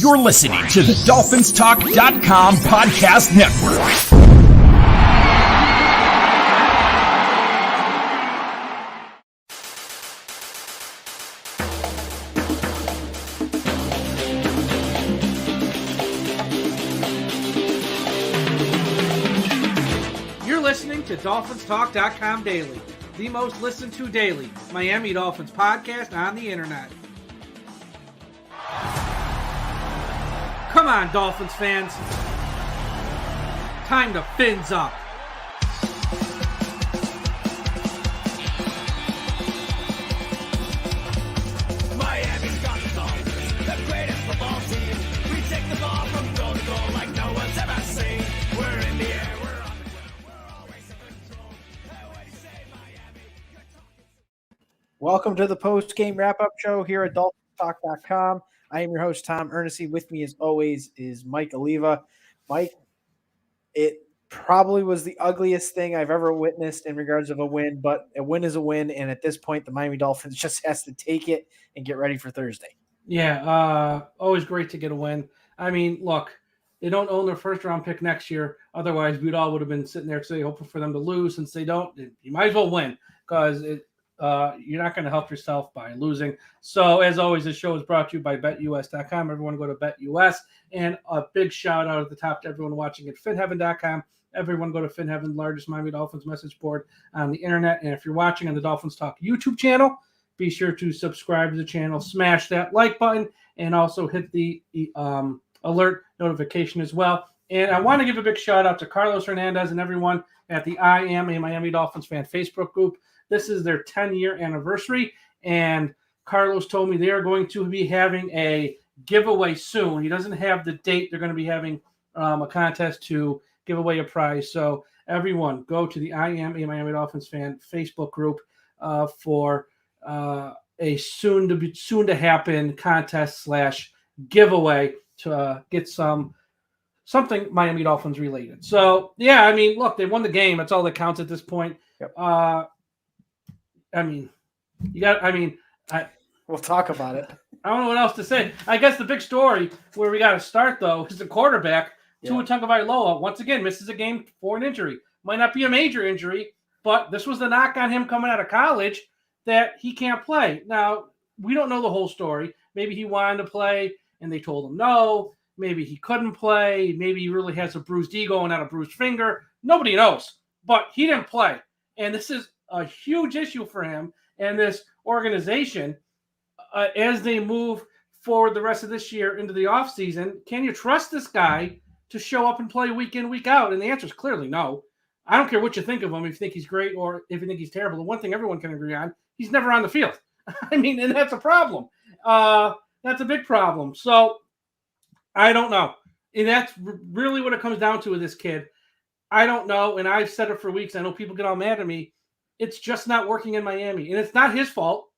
You're listening to the DolphinsTalk.com podcast network. You're listening to DolphinsTalk.com daily, the most listened to daily Miami Dolphins podcast on the internet. Come on, Dolphins fans. Time to fins up. Miami's got the Dolphins, the greatest football team. We take the ball from goal to goal like no one's ever seen. We're in the air, we're on the ground, we're always in control. What do you say, Miami? Welcome to the post-game wrap-up show here at DolphinsTalk.com. I am your host, Tom Ernest. With me, as always, is Mike Oliva. Mike, it probably was the ugliest thing I've ever witnessed in regards of a win, but a win is a win, and at this point, the Miami Dolphins just has to take it and get ready for Thursday. Yeah, always great to get a win. I mean, look, they don't own their first-round pick next year. Otherwise, we all would have been sitting there today hoping for them to lose. Since they don't, you might as well win because you're not going to help yourself by losing. So, as always, this show is brought to you by BetUS.com. Everyone go to BetUS. And a big shout-out at the top to everyone watching at FinHeaven.com. Everyone go to FinHeaven, largest Miami Dolphins message board on the internet. And if you're watching on the Dolphins Talk YouTube channel, be sure to subscribe to the channel, smash that like button, and also hit the alert notification as well. And I want to give a big shout-out to Carlos Hernandez and everyone at the I Am a Miami Dolphins Fan Facebook group. This is their 10-year anniversary, and Carlos told me they are going to be having a giveaway soon. He doesn't have the date. They're going to be having a contest to give away a prize. So everyone, go to the I Am a Miami Dolphins Fan Facebook group for a soon to happen contest / giveaway to get something Miami Dolphins related. So yeah, I mean, look, they won the game. That's all that counts at this point. Yep. We'll talk about it. I don't know what else to say. I guess the big story where we got to start, though, is the quarterback, Tua Tagovailoa, once again misses a game for an injury. Might not be a major injury, but this was the knock on him coming out of college that he can't play. Now, we don't know the whole story. Maybe he wanted to play, and they told him no. Maybe he couldn't play. Maybe he really has a bruised ego and not a bruised finger. Nobody knows. But he didn't play. And this is a huge issue for him and this organization as they move forward the rest of this year into the offseason. Can you trust this guy to show up and play week in, week out? And the answer is clearly no. I don't care what you think of him, if you think he's great or if you think he's terrible. The one thing everyone can agree on, he's never on the field. I mean, and that's a problem. That's a big problem. So I don't know. And that's really what it comes down to with this kid. I don't know, and I've said it for weeks. I know people get all mad at me. It's just not working in Miami, and it's not his fault.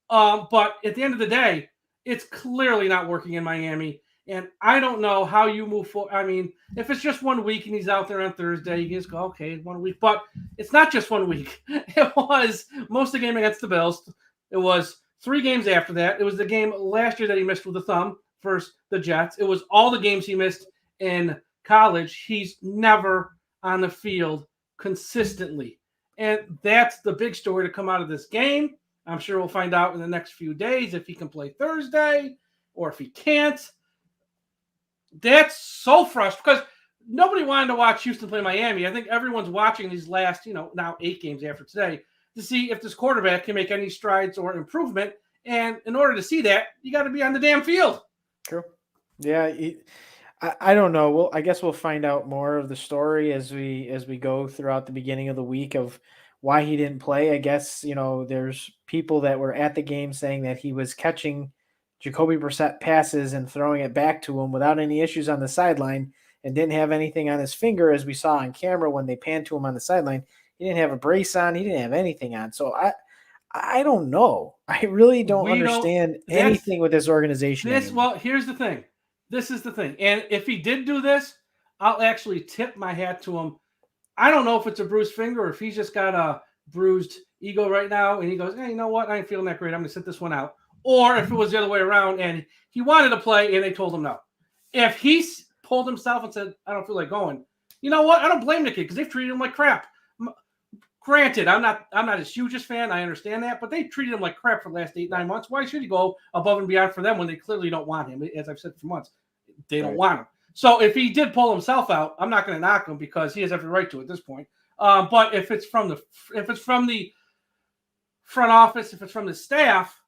But at the end of the day, it's clearly not working in Miami, and I don't know how you move forward. I mean, if it's just 1 week and he's out there on Thursday, you just go, okay, 1 week. But it's not just 1 week. It was most of the game against the Bills. It was 3 games after that. It was the game last year that he missed with the thumb versus the Jets. It was all the games he missed in college. He's never on the field consistently. And that's the big story to come out of this game. I'm sure we'll find out in the next few days if he can play Thursday or if he can't. That's so frustrating because nobody wanted to watch Houston play Miami. I think everyone's watching these last, now 8 games after today to see if this quarterback can make any strides or improvement. And in order to see that, you got to be on the damn field. True. Yeah. I don't know. Well, I guess we'll find out more of the story as we go throughout the beginning of the week of why he didn't play. I guess, there's people that were at the game saying that he was catching Jacoby Brissett passes and throwing it back to him without any issues on the sideline and didn't have anything on his finger, as we saw on camera when they panned to him on the sideline. He didn't have a brace on. He didn't have anything on. So I don't know. I really don't understand anything with this organization. Well, here's the thing. This is the thing. And if he did do this, I'll actually tip my hat to him. I don't know if it's a bruised finger or if he's just got a bruised ego right now and he goes, hey, you know what? I ain't feeling that great. I'm going to sit this one out. or if it was the other way around and he wanted to play and they told him no. If he pulled himself and said, I don't feel like going, you know what? I don't blame the kid because they've treated him like crap. Granted, I'm not his hugest fan. I understand that, but they treated him like crap for the last 8-9 months. Why should he go above and beyond for them when they clearly don't want him? As I've said for months, they don't want him. So if he did pull himself out, I'm not going to knock him because he has every right to at this point. But if it's from the front office, if it's from the staff,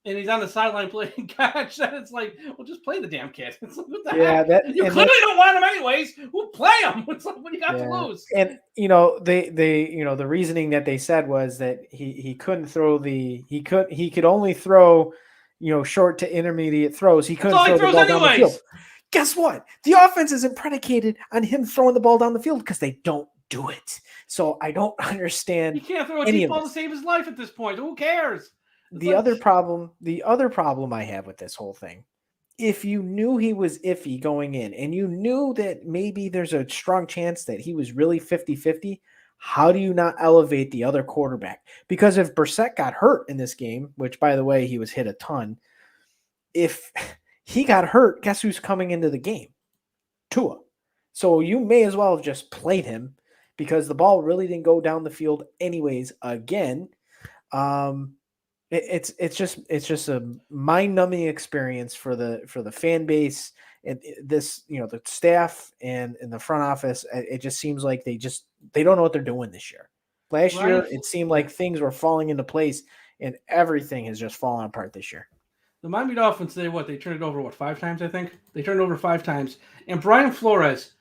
and he's on the sideline playing catch, then it's like, well, just play the damn kid. It's like, what the heck? You clearly don't want him anyways. We'll play him. It's like, what do you got to lose? And the reasoning that they said was that he couldn't throw he could only throw, short to intermediate throws. He couldn't throw the ball down the field. Guess what? The offense isn't predicated on him throwing the ball down the field because they don't do it. So I don't understand. He can't throw a deep ball to save his life at this point. Who cares? The other problem I have with this whole thing, if you knew he was iffy going in and you knew that maybe there's a strong chance that he was really 50-50, how do you not elevate the other quarterback? Because if Brissett got hurt in this game, which by the way, he was hit a ton, if he got hurt, guess who's coming into the game? Tua. So you may as well have just played him because the ball really didn't go down the field anyways again. It's just a mind-numbing experience for the fan base and this, the staff and in the front office. It just seems like they don't know what they're doing this year. Last year, it seemed like things were falling into place and everything has just fallen apart this year. The Miami Dolphins, they turned it over 5 times, I think? They turned it over 5 times. And Brian Flores,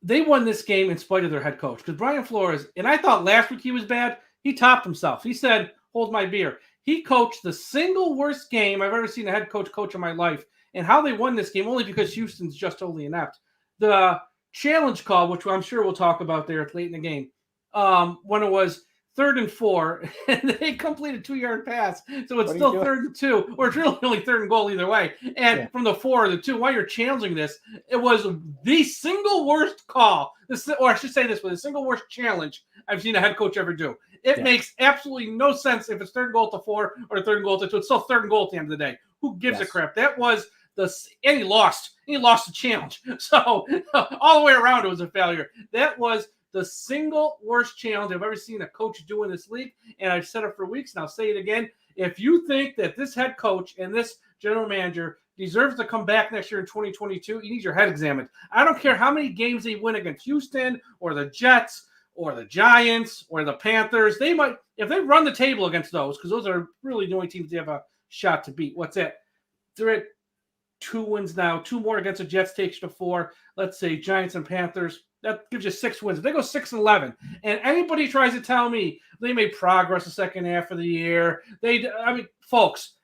they won this game in spite of their head coach. Because Brian Flores, and I thought last week he was bad, he topped himself. He said, hold my beer. He coached the single worst game I've ever seen a head coach in my life. And how they won this game, only because Houston's just totally inept. The challenge call, which I'm sure we'll talk about there late in the game, when it was 3rd and 4, and they completed a 2-yard pass. So it's still 3rd and 2, or it's really only 3rd and goal either way. And from the 4 or the 2, while you're challenging this, it was the single worst call, or I should say this, was the single worst challenge I've seen a head coach ever do. It makes absolutely no sense if it's 3rd and goal to 4 or 3rd and goal to 2. It's still 3rd and goal at the end of the day. Who gives a crap? That was and he lost. He lost the challenge. So all the way around, it was a failure. That was the single worst challenge I've ever seen a coach do in this league. And I've said it for weeks, and I'll say it again. If you think that this head coach and this general manager deserves to come back next year in 2022, you need your head examined. I don't care how many games they win against Houston or the Jets or the Giants or the Panthers. They might, if they run the table against those, because those are really the only teams they have a shot to beat. What's it? They're at 2 wins now. 2 more against the Jets takes you to 4. Let's say Giants and Panthers. That gives you 6 wins. If they go 6-11, and anybody tries to tell me they made progress the second half of the year, folks,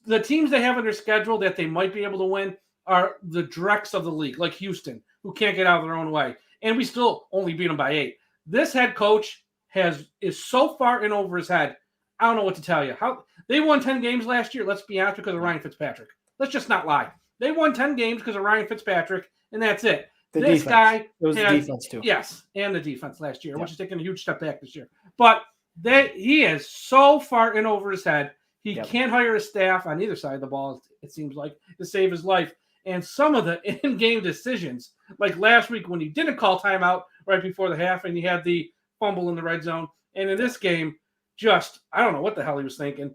the teams they have on their schedule that they might be able to win are the dregs of the league, like Houston, who can't get out of their own way. And we still only beat them by 8. This head coach is so far in over his head. I don't know what to tell you. How they won 10 games last year, let's be honest, because of Ryan Fitzpatrick. Let's just not lie. They won 10 games because of Ryan Fitzpatrick, and that's it. This guy, it was the defense too. Yes, and the defense last year, which is taking a huge step back this year. But he is so far in over his head. He can't hire a staff on either side of the ball, it seems like, to save his life. And some of the in-game decisions, like last week when he didn't call timeout right before the half and he had the fumble in the red zone. And in this game, I don't know what the hell he was thinking.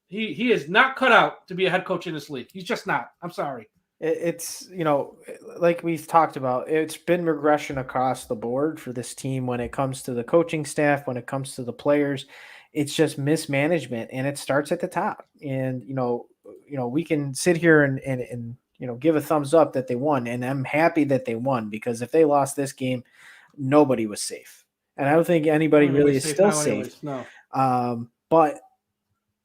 He is not cut out to be a head coach in this league. He's just not. I'm sorry. It's, like we've talked about, it's been regression across the board for this team when it comes to the coaching staff, when it comes to the players. It's just mismanagement, and it starts at the top. And, we can sit here and give a thumbs up that they won, and I'm happy that they won, because if they lost this game, nobody was safe. And I don't think anybody really is still safe. No. But,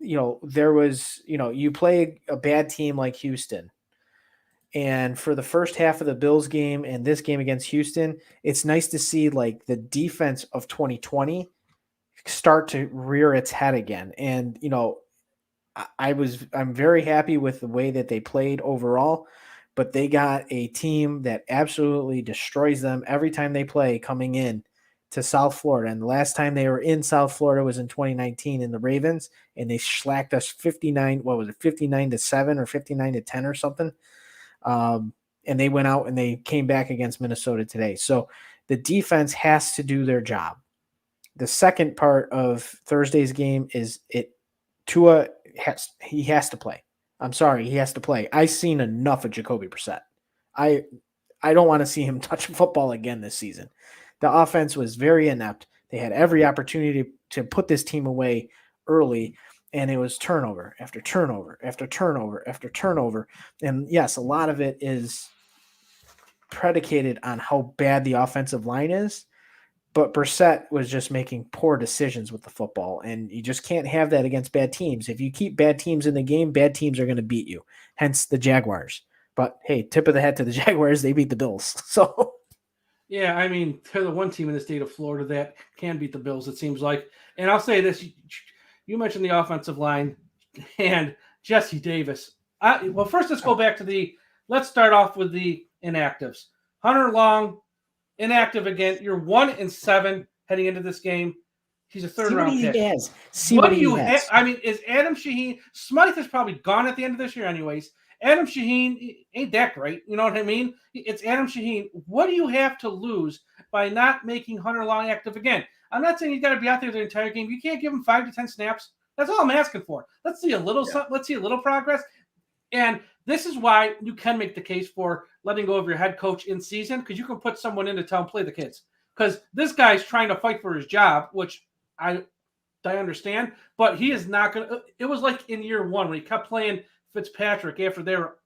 there was, you play a bad team like Houston, and for the first half of the Bills game and this game against Houston, it's nice to see like the defense of 2020 start to rear its head again. And, I'm very happy with the way that they played overall, but they got a team that absolutely destroys them every time they play coming in to South Florida. And the last time they were in South Florida was in 2019 in the Ravens, and they slacked us 59, what was it, 59-7 or 59-10 or something. And they went out and they came back against Minnesota today. So the defense has to do their job. The second part of Thursday's game is Tua has to play. I'm sorry, he has to play. I've seen enough of Jacoby Brissett. I don't want to see him touch football again this season. The offense was very inept. They had every opportunity to put this team away early, and it was turnover after turnover after turnover after turnover. And yes, a lot of it is predicated on how bad the offensive line is, but Brissett was just making poor decisions with the football, and you just can't have that against bad teams. If you keep bad teams in the game, bad teams are going to beat you, hence the Jaguars. But, hey, tip of the hat to the Jaguars, they beat the Bills. So, yeah, I mean, they're the one team in the state of Florida that can beat the Bills, it seems like. And I'll say this. You mentioned the offensive line and Jesse Davis. Well, first let's go back to let's start off with the inactives. Hunter Long, inactive again. You're 1-7 heading into this game. He's a third-round pick. What do you have? I mean, is Adam Shaheen – Smythe is probably gone at the end of this year anyways. Adam Shaheen ain't that great. You know what I mean? It's Adam Shaheen. What do you have to lose by not making Hunter Long active again? I'm not saying he's got to be out there the entire game. You can't give him 5 to 10 snaps. That's all I'm asking for. Let's see a little Let's see a little progress. And this is why you can make the case for letting go of your head coach in season, because you can put someone in to tell him play the kids. Because this guy's trying to fight for his job, which I understand, but he is not going to – it was like in year one when he kept playing Fitzpatrick after they were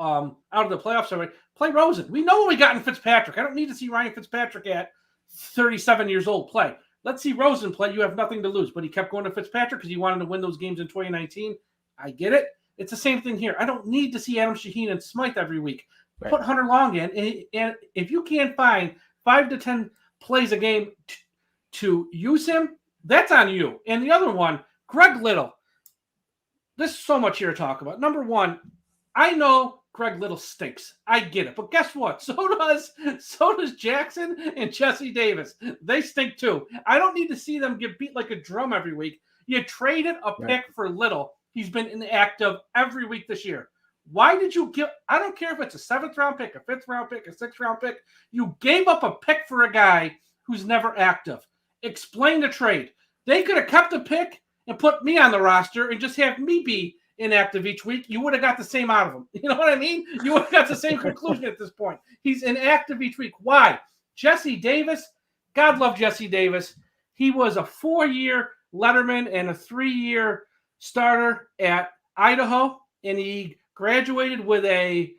out of the playoffs already. Play Rosen. We know what we got in Fitzpatrick. I don't need to see Ryan Fitzpatrick at 37 years old play. Let's see Rosen play. You have nothing to lose. But he kept going to Fitzpatrick because he wanted to win those games in 2019. I get it. It's the same thing here. I don't need to see Adam Shaheen and Smythe every week. Right. Put Hunter Long in. And if you can't find 5 to 10 plays a game to use him, that's on you. And the other one, Greg Little. There's so much here to talk about. Number one, I know Greg Little stinks. I get it. But guess what? So does Jackson and Jesse Davis. They stink too. I don't need to see them get beat like a drum every week. You traded a pick for Little. He's been inactive every week this year. Why did you give? I don't care if it's a 7th-round pick, a 5th-round pick, a 6th-round pick. You gave up a pick for a guy who's never active. Explain the trade. They could have kept the pick and put me on the roster and just have me be inactive each week. You would have got the same out of him. You know what I mean? You would have got the same conclusion at this point. He's inactive each week. Why? Jesse Davis, God love Jesse Davis. He was a 4-year letterman and a 3-year starter at Idaho, and he graduated with a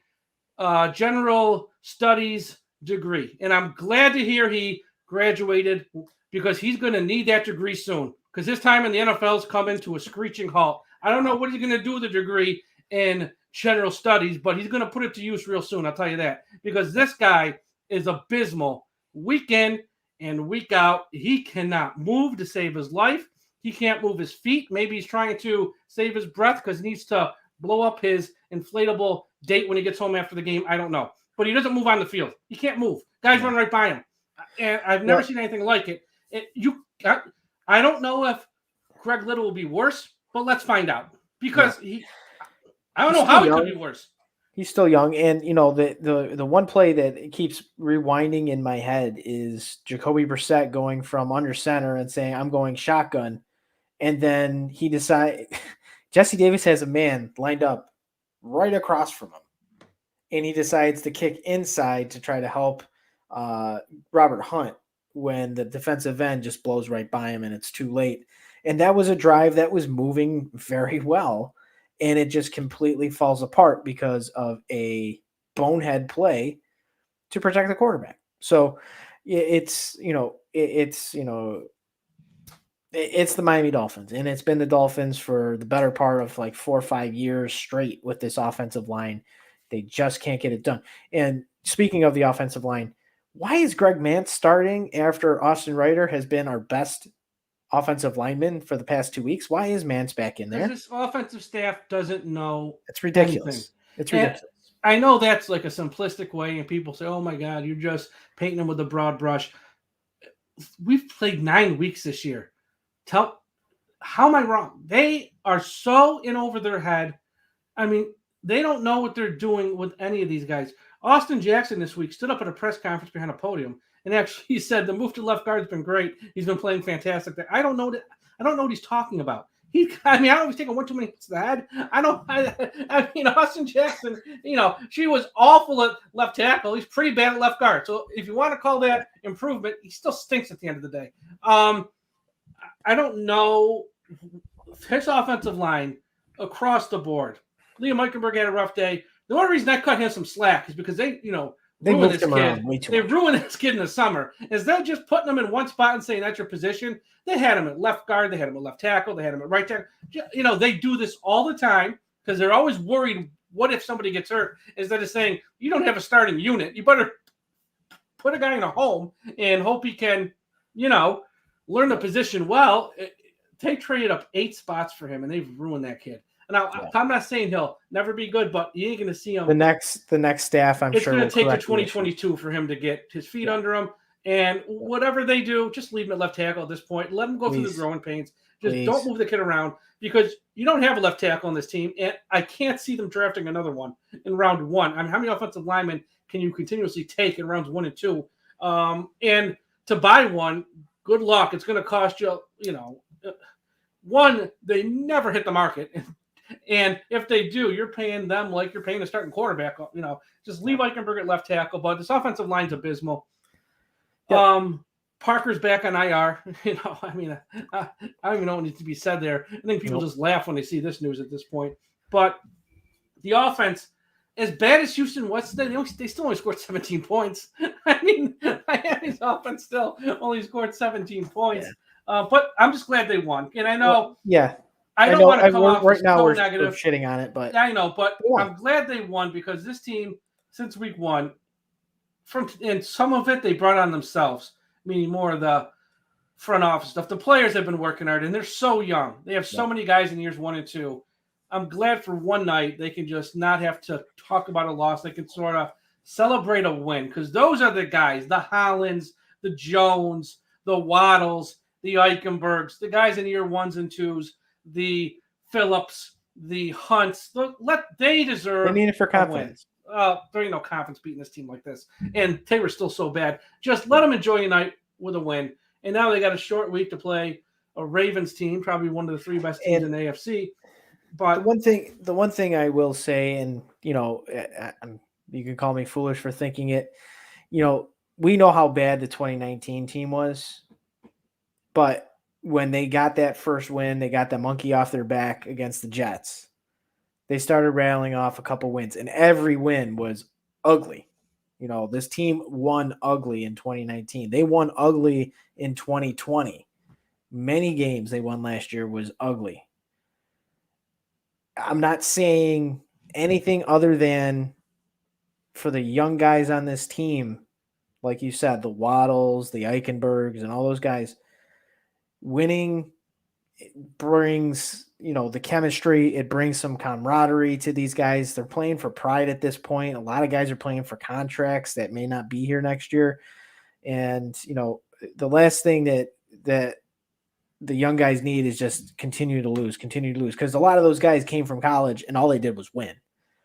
general studies degree. And I'm glad to hear he graduated because he's going to need that degree soon, because his time in the NFL is coming to a screeching halt. I don't know what he's going to do with the degree in general studies, but he's going to put it to use real soon, I'll tell you that, because this guy is abysmal week in and week out. He cannot move to save his life. He can't move his feet. Maybe he's trying to save his breath because he needs to blow up his inflatable date when he gets home after the game. I don't know. But he doesn't move on the field. He can't move. Guys run right by him. And I've never seen anything like it. I don't know if Greg Little will be worse, but let's find out. Because I don't know how he could be worse. He's still young. And, you know, the one play that keeps rewinding in my head is Jacoby Brissett going from under center and saying, I'm going shotgun. And then he decides Jesse Davis has a man lined up right across from him. And he decides to kick inside to try to help Robert Hunt when the defensive end just blows right by him and it's too late. And that was a drive that was moving very well. And it just completely falls apart because of a bonehead play to protect the quarterback. So it's the Miami Dolphins, and it's been the Dolphins for the better part of like 4 or 5 years straight with this offensive line. They just can't get it done. And speaking of the offensive line, why is Greg Mance starting after Austin Reiter has been our best offensive lineman for the past 2 weeks? Why is Mance back in there? This offensive staff doesn't know. It's ridiculous. Anything. It's ridiculous. And I know that's like a simplistic way, and people say, oh my God, you're just painting them with a broad brush. we've played 9 weeks this year. How am I wrong? They are so in over their head. I mean, they don't know what they're doing with any of these guys. Austin Jackson this week stood up at a press conference behind a podium and actually he said the move to left guard has been great. He's been playing fantastic there. I don't know what he's talking about. I don't know if he's taking one too many hits to the head. I mean, Austin Jackson, she was awful at left tackle. He's pretty bad at left guard. So if you want to call that improvement, he still stinks at the end of the day. I don't know. His offensive line across the board. Liam Eichenberg had a rough day. The only reason I cut him some slack is because they ruined this kid. They ruined this kid in the summer. Instead of just putting him in one spot and saying that's your position, they had him at left guard, they had him at left tackle, they had him at right tackle. They do this all the time because they're always worried, what if somebody gets hurt? Instead of saying, you don't have a starting unit, you better put a guy in a home and hope he can, learn the position well. They traded up 8 spots for him, and they've ruined that kid. Now, I'm not saying he'll never be good, but you ain't going to see him. The next staff, I'm sure, it's going to take to 2022 for him to get his feet under him. And whatever they do, just leave him at left tackle at this point. Let him go through the growing pains. Just don't move the kid around because you don't have a left tackle on this team, and I can't see them drafting another one in round 1. I mean, how many offensive linemen can you continuously take in rounds 1 and 2? And to buy one, good luck. It's going to cost you, one, they never hit the market. And if they do, you're paying them like you're paying a starting quarterback. Just leave Eichenberg at left tackle. But this offensive line's abysmal. Yep. Parker's back on IR. I don't even know what needs to be said there. I think people just laugh when they see this news at this point. But the offense, as bad as Houston was today, they still only scored 17 points. I mean, Miami's offense still only scored 17 points. Yeah. But I'm just glad they won. And I know. I don't want to come off right now. We're negative, shitting on it, but I know. But I'm glad they won because this team, since week 1, and some of it they brought on themselves, meaning more of the front office stuff. The players have been working hard, and they're so young. They have so many guys in years 1 and 2. I'm glad for one night they can just not have to talk about a loss. They can sort of celebrate a win because those are the guys: the Hollands, the Jones, the Waddles, the Eichenbergs, the guys in year 1s and 2s. The Phillips, the Hunts, they deserve. They need it for confidence. There ain't no confidence beating this team like this, and they were still so bad. Just let them enjoy a night with a win. And now they got a short week to play a Ravens team, probably one of the 3 best teams in the AFC. But the one thing I will say, and you can call me foolish for thinking it. We know how bad the 2019 team was, but when they got that first win, they got the monkey off their back against the Jets. They started rattling off a couple wins, and every win was ugly. This team won ugly in 2019. They won ugly in 2020. Many games they won last year was ugly. I'm not saying anything other than for the young guys on this team, like you said, the Waddles, the Eichenbergs, and all those guys, winning brings, the chemistry. It brings some camaraderie to these guys. They're playing for pride at this point. A lot of guys are playing for contracts that may not be here next year. And, the last thing that the young guys need is just continue to lose. Because a lot of those guys came from college and all they did was win.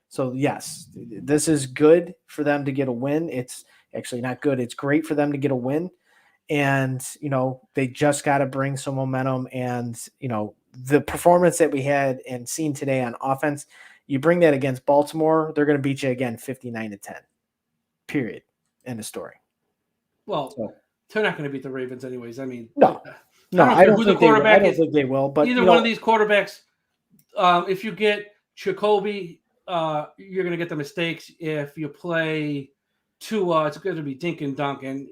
So yes, this is good for them to get a win. It's actually not good. It's great for them to get a win. And, they just got to bring some momentum. And, the performance that we had and seen today on offense, you bring that against Baltimore, they're going to beat you again 59-10. Period. End of story. Well, they're not going to beat the Ravens anyways. I mean, no, I don't think they will. But either one of these quarterbacks, if you get Jacoby, you're going to get the mistakes. If you play Tua, it's going to be dink and dunk. And,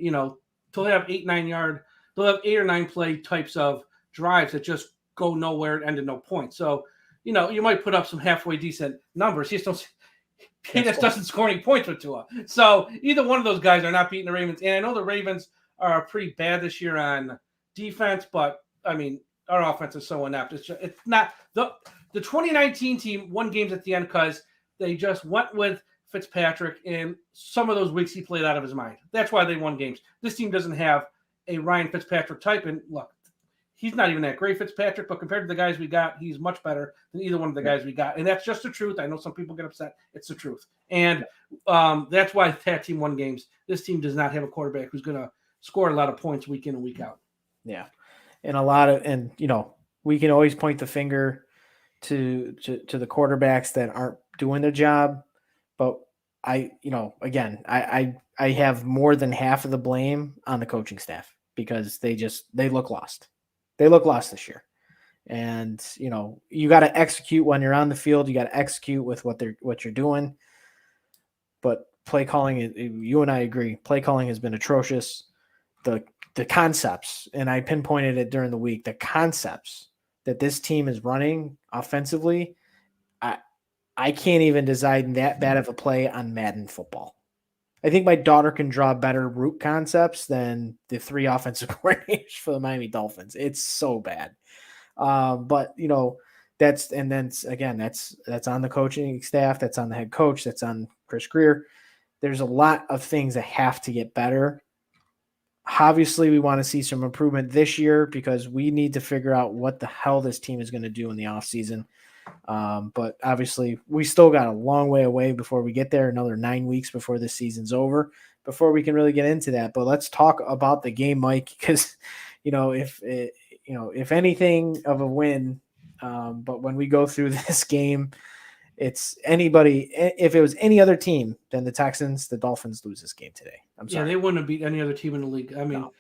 they'll have 8-9 yard. They'll have 8 or 9 play types of drives that just go nowhere and end in no point. So, you might put up some halfway decent numbers. He just doesn't score any points with Tua. So either one of those guys are not beating the Ravens. And I know the Ravens are pretty bad this year on defense, but I mean, our offense is so inept. It's not the 2019 team won games at the end because they just went with Fitzpatrick, and some of those weeks he played out of his mind. That's why they won games. This team doesn't have a Ryan Fitzpatrick type. And look, he's not even that great, Fitzpatrick, but compared to the guys we got, he's much better than either one of the guys we got. And that's just the truth. I know some people get upset. It's the truth. And that's why that team won games. This team does not have a quarterback who's going to score a lot of points week in and week out. Yeah. And we can always point the finger to the quarterbacks that aren't doing their job. But I have more than half of the blame on the coaching staff because they look lost. They look lost this year. And, you got to execute when you're on the field. You got to execute with what you're doing. But play calling, you and I agree, play calling has been atrocious. The concepts, and I pinpointed it during the week, the concepts that this team is running offensively, I can't even design that bad of a play on Madden football. I think my daughter can draw better route concepts than the 3 offensive coordinators for the Miami Dolphins. It's so bad. But that's on the coaching staff, that's on the head coach, that's on Chris Greer. There's a lot of things that have to get better. Obviously, we want to see some improvement this year because we need to figure out what the hell this team is going to do in the offseason. But obviously, we still got a long way away before we get there, another 9 weeks before this season's over, before we can really get into that. But let's talk about the game, Mike, because, if anything of a win, but when we go through this game, it's anybody. If it was any other team than the Texans, the Dolphins lose this game today. I'm sorry. Yeah, they wouldn't have beat any other team in the league. I mean,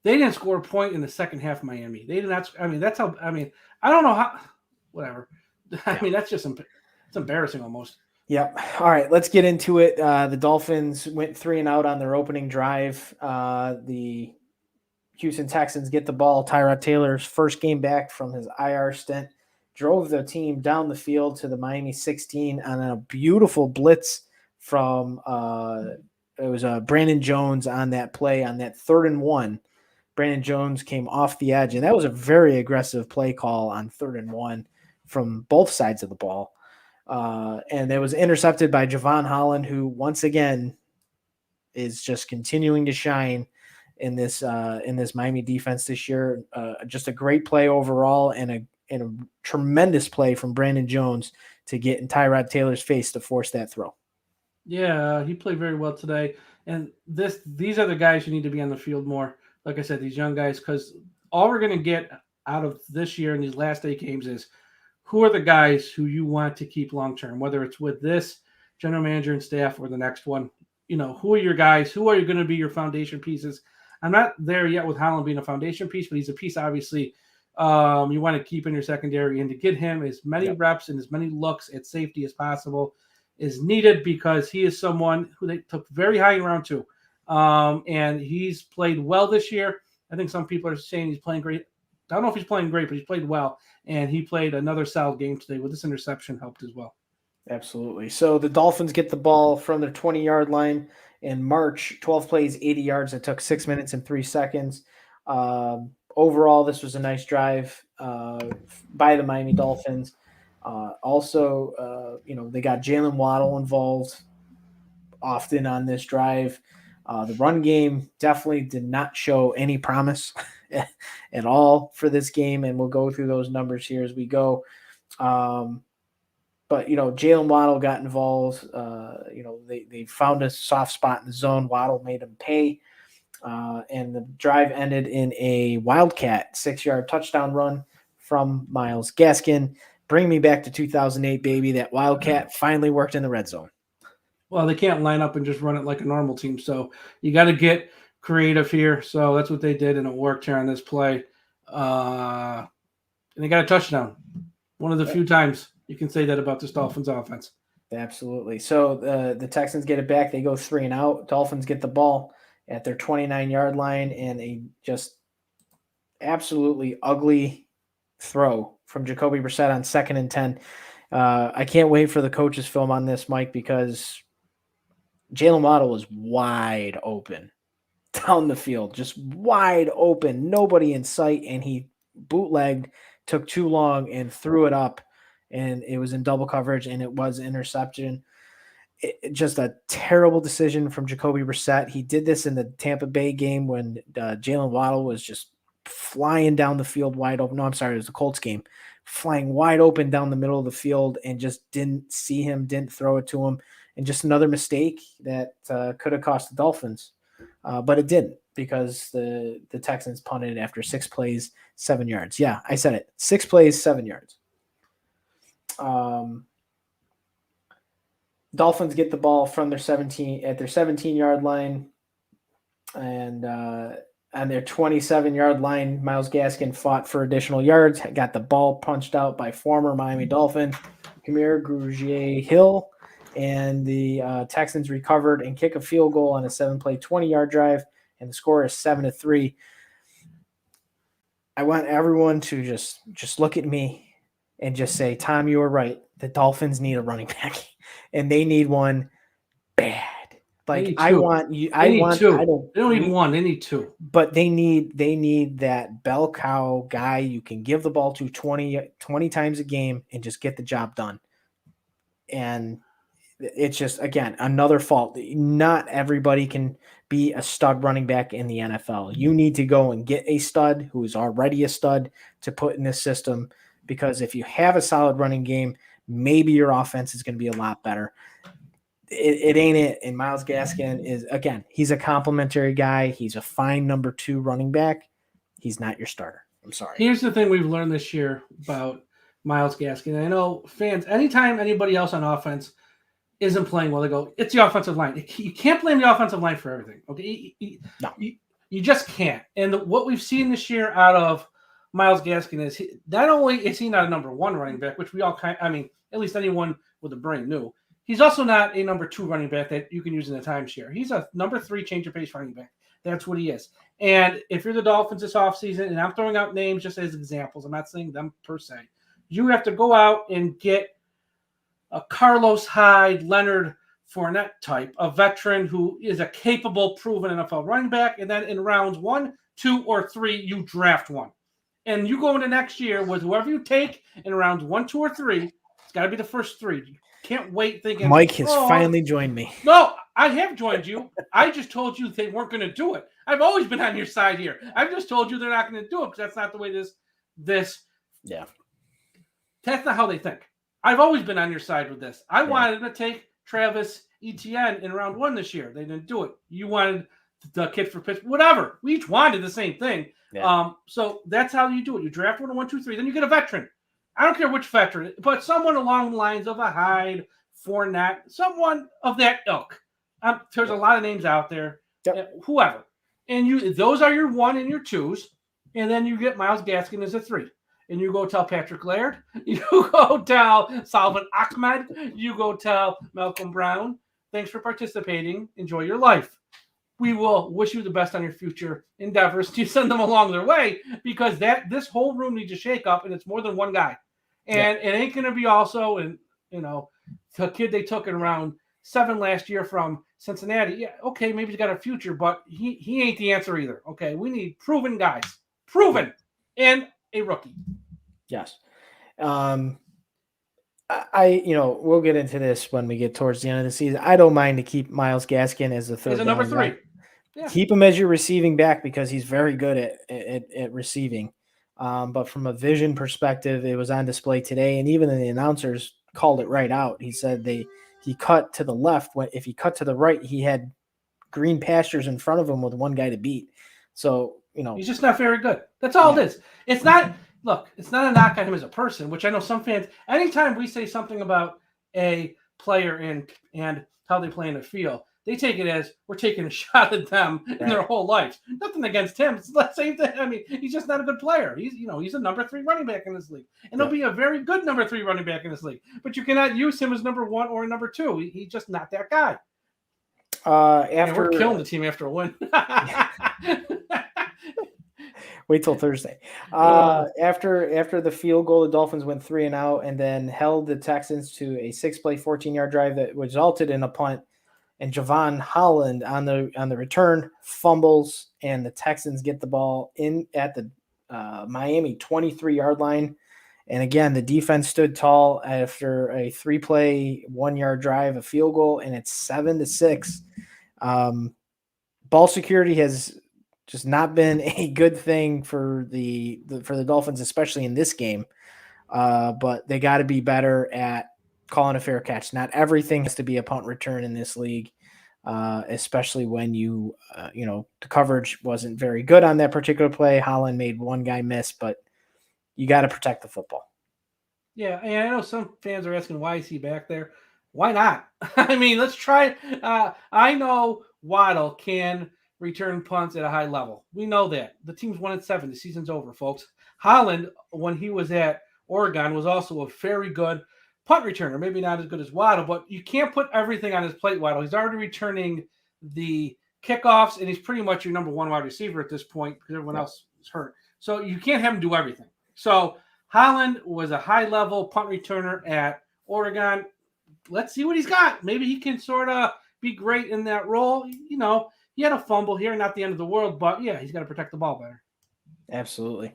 they didn't score a point in the second half. Miami, they did not. I mean, that's how. I mean, I don't know how. Whatever. I mean, that's just it's embarrassing almost. Yep. All right, let's get into it. The Dolphins went 3-and-out on their opening drive. The Houston Texans get the ball. Tyrod Taylor's first game back from his IR stint drove the team down the field to the Miami 16 on a beautiful blitz from it was Brandon Jones on that play on that 3rd-and-1. Brandon Jones came off the edge, and that was a very aggressive play call on 3rd-and-1 from both sides of the ball. And it was intercepted by Javon Holland, who once again is just continuing to shine in this Miami defense this year. Just a great play overall and a tremendous play from Brandon Jones to get in Tyrod Taylor's face to force that throw. Yeah, he played very well today. And these are the guys who need to be on the field more. Like I said, these young guys, because all we're going to get out of this year in these last 8 games is who are the guys who you want to keep long-term, whether it's with this general manager and staff or the next one. Who are your guys? Who are you going to be your foundation pieces? I'm not there yet with Holland being a foundation piece, but he's a piece, obviously, you want to keep in your secondary, and to get him as many reps and as many looks at safety as possible is needed because he is someone who they took very high in round 2. And he's played well this year. I think some people are saying he's playing great. I don't know if he's playing great, but he's played well. And he played another solid game today with this interception helped as well. Absolutely. So the Dolphins get the ball from their 20-yard line and march 12 plays, 80 yards. It took 6 minutes and 3 seconds. Overall, this was a nice drive by the Miami Dolphins. Also, they got Jalen Waddle involved often on this drive. The run game definitely did not show any promise at all for this game, and we'll go through those numbers here as we go. But, Jalen Waddle got involved. They found a soft spot in the zone. Waddle made him pay. And the drive ended in a Wildcat 6-yard touchdown run from Myles Gaskin. Bring me back to 2008, baby. That Wildcat finally worked in the red zone. Well, they can't line up and just run it like a normal team. So you got to get creative here. So that's what they did, and it worked here on this play. And they got a touchdown. One of the few times you can say that about this Dolphins offense. Absolutely. So the Texans get it back. They go 3-and-out. Dolphins get the ball at their 29-yard line, and a just absolutely ugly throw from Jacoby Brissett on 2nd and 10. I can't wait for the coach's film on this, Mike, because Jalen Waddle was wide open down the field, just wide open, nobody in sight, and he bootlegged, took too long, and threw it up, and it was in double coverage, and it was interception. just a terrible decision from Jacoby Brissett. He did this in the Tampa Bay game when Jalen Waddle was just flying down the field wide open. No, I'm sorry, it was the Colts game, flying wide open down the middle of the field and just didn't see him, didn't throw it to him. And just another mistake that could have cost the Dolphins. But it didn't, because the Texans punted after 6 plays, 7 yards. Yeah, I said it. 6 plays, 7 yards. Dolphins get the ball from their 17-yard line, and on their 27-yard line, Myles Gaskin fought for additional yards, got the ball punched out by former Miami Dolphin Kamir Grugier-Hill, and the Texans recovered and kick a field goal on a 7-play, 20-yard drive, and the score is 7-3. I want everyone to just look at me and just say, Tom, you were right. The Dolphins need a running back, and they need one bad. Like, I want you. I want two. They don't need one. They need two. But they need that bell cow guy you can give the ball to 20 times a game and just get the job done. And it's just, again, another fault. Not everybody can be a stud running back in the NFL. You need to go and get a stud who is already a stud to put in this system, because if you have a solid running game, maybe your offense is going to be a lot better. It ain't it. And Myles Gaskin is, again, he's a complimentary guy. He's a fine number 2 running back. He's not your starter. I'm sorry. Here's the thing we've learned this year about Myles Gaskin. I know fans, anytime anybody else on offense isn't playing well, they go, it's the offensive line. You can't blame the offensive line for everything. Okay, No. You just can't. And what we've seen this year out of Myles Gaskin is not only is he not a number 1 running back, which we all at least anyone with a brain knew. He's also not a number 2 running back that you can use in a timeshare. He's a number 3 change of pace running back. That's what he is. And if you're the Dolphins this offseason, and I'm throwing out names just as examples, I'm not saying them per se, you have to go out and get a Carlos Hyde, Leonard Fournette type, a veteran who is a capable, proven NFL running back. And then in rounds 1, 2, or 3, you draft one. And you go into next year with whoever you take in rounds 1, 2, or 3. It's got to be the first 3. Can't wait thinking Mike has finally joined me. No, I have joined you. I just told you they weren't going to do it. I've always been on your side here. I've just told you they're not going to do it because that's not the way this. Yeah. That's not how they think. I've always been on your side with this. I wanted to take Travis Etienne in round 1 this year. They didn't do it. You wanted the kid for Pittsburgh. Whatever. We each wanted the same thing. Yeah. So that's how you do it. You draft 1, 2, 3. Then you get a veteran. I don't care which veteran, but someone along the lines of a Hyde, Fournette, someone of that ilk. There's a lot of names out there, whoever. And those are your 1 and your 2s, and then you get Myles Gaskin as a 3. And you go tell Patrick Laird, you go tell Salvin Ahmed, you go tell Malcolm Brown, thanks for participating. Enjoy your life. We will wish you the best on your future endeavors to send them along their way, because this whole room needs to shake up, and it's more than one guy. And it ain't going to be also, the kid they took in round 7 last year from Cincinnati. Yeah, okay, maybe he's got a future, but he ain't the answer either. Okay, we need proven guys. Proven. And a rookie. Yes. We'll get into this when we get towards the end of the season. I don't mind to keep Myles Gaskin as the 3rd. As a number 3. Yeah. Keep him as your receiving back because he's very good at receiving. But from a vision perspective, it was on display today, and even the announcers called it right out. He said he cut to the left. If he cut to the right, he had green pastures in front of him with one guy to beat. So, he's just not very good. That's all it is. It's not it's not a knock on him as a person, which I know some fans, anytime we say something about a player and how they play in the field, they take it as we're taking a shot at them in their whole life. Nothing against him. It's the same thing. I mean, he's just not a good player. He's a number 3 running back in this league. And he'll be a very good number 3 running back in this league. But you cannot use him as number 1 or number 2. He's just not that guy. We're killing the team after a win. Wait till Thursday. After the field goal, the Dolphins went 3 and out and then held the Texans to a 6-play, 14-yard drive that resulted in a punt. And Javon Holland on the return fumbles, and the Texans get the ball in at the Miami 23-yard line. And again, the defense stood tall after a 3-play, 1-yard drive, a field goal, and it's 7-6. Ball security has just not been a good thing for the Dolphins, especially in this game. But they got to be better at calling a fair catch. Not everything has to be a punt return in this league, especially when the coverage wasn't very good on that particular play. Holland made one guy miss, but you got to protect the football. Yeah, and I know some fans are asking, why is he back there? Why not? I mean, let's try. I know Waddle can return punts at a high level. We know that. The team's 1-7. The season's over, folks. Holland, when he was at Oregon, was also a very good punt returner. Maybe not as good as Waddle, but you can't put everything on his plate, Waddle. He's already returning the kickoffs, and he's pretty much your number one wide receiver at this point because everyone else is hurt. So you can't have him do everything. So Holland was a high-level punt returner at Oregon. Let's see what he's got. Maybe he can sort of be great in that role. You know, he had a fumble here, not the end of the world, but yeah, he's got to protect the ball better. Absolutely.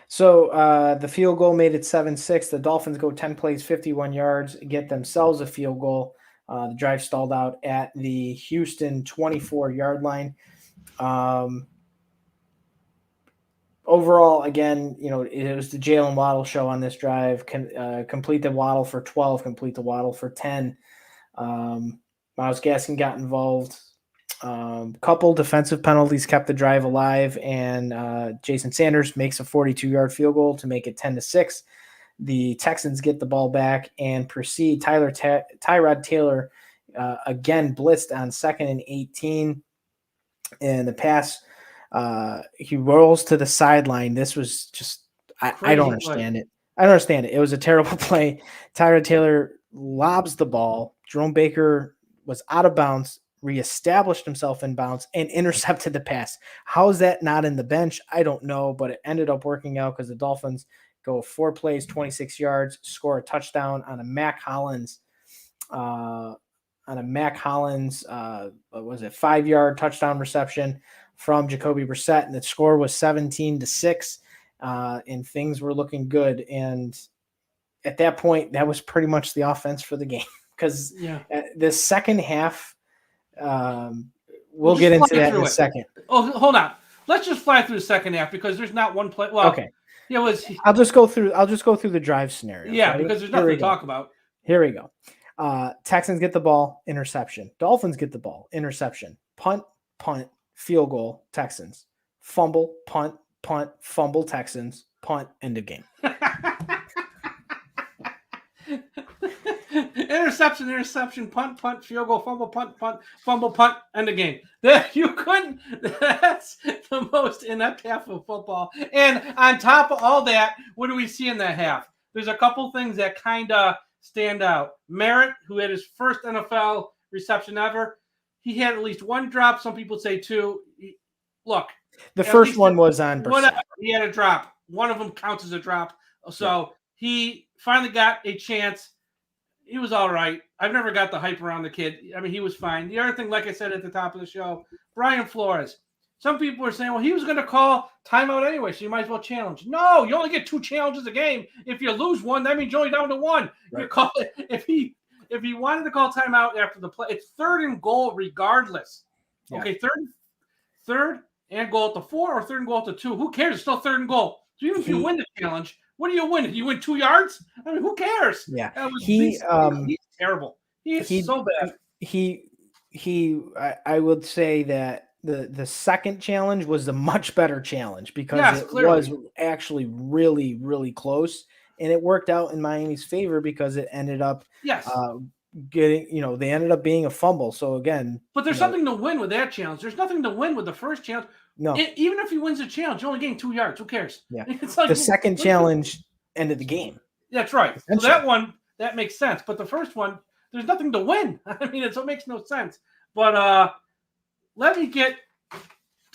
So the field goal made it 7-6. The Dolphins go 10 plays, 51 yards, get themselves a field goal. The drive stalled out at the Houston 24-yard line. Overall, again, it was the Jalen Waddle show on this drive. Complete the Waddle for 12, complete the Waddle for 10. Mike Gesicki got involved. Couple defensive penalties kept the drive alive, and Jason Sanders makes a 42-yard field goal to make it 10-6. The Texans get the ball back and proceed. Tyrod Taylor again blitzed on 2nd and 18, and the pass. He rolls to the sideline. This was just I don't understand it. I don't understand it. It was a terrible play. Tyrod Taylor lobs the ball. Jerome Baker was out of bounds, reestablished himself in bounds, and intercepted the pass. How is that not in the bench? I don't know, but it ended up working out because the Dolphins go 4 plays, 26 yards, score a touchdown on a Mac Hollins. What was it? 5-yard touchdown reception from Jacoby Brissett, and the score was 17-6, and things were looking good. And at that point, that was pretty much the offense for the game because the second half, we'll get into that in a second. Oh, hold on. Let's just fly through the second half because there's not one play. Well, okay. I'll just go through the drive scenario. Yeah, because there's nothing to talk about. Here we go. Texans get the ball, interception. Dolphins get the ball, interception. Punt, field goal, Texans. Fumble, punt, fumble, Texans. Punt, end of game. Interception, punt, field goal, fumble, punt, end of game. You couldn't. That's the most inept half of football. And on top of all that, what do we see in that half? There's a couple things that kind of stand out. Merritt, who had his first NFL reception ever, he had at least one drop. Some people say 2. Look, the first one was on Brissett. He had a drop. One of them counts as a drop. So he finally got a chance. He was all right. I've never got the hype around the kid. I mean, he was fine. The other thing, like I said at the top of the show, Brian Flores. Some people are saying, well, he was going to call timeout anyway, so you might as well challenge. No, you only get 2 challenges a game. If you lose one, that means you're only down to 1. Right. You call it, if he wanted to call timeout after the play, it's 3rd and goal regardless. Yeah. Okay, third and goal at the 4 or 3rd and goal at the 2. Who cares? It's still 3rd and goal. So even if you win the challenge, what do you win? If you win 2 yards? I mean, who cares? Yeah, he's terrible. He's so bad. I would say that the second challenge was a much better challenge because was actually really, really close, and it worked out in Miami's favor because it ended up getting, they ended up being a fumble. So again, but there's something to win with that challenge. There's nothing to win with the first challenge. No, even if he wins the challenge, you're only getting 2 yards. Who cares? Yeah, it's like the second challenge ended the game. That's right. So that one, that makes sense. But the first one, there's nothing to win. I mean, it makes no sense. But let me get.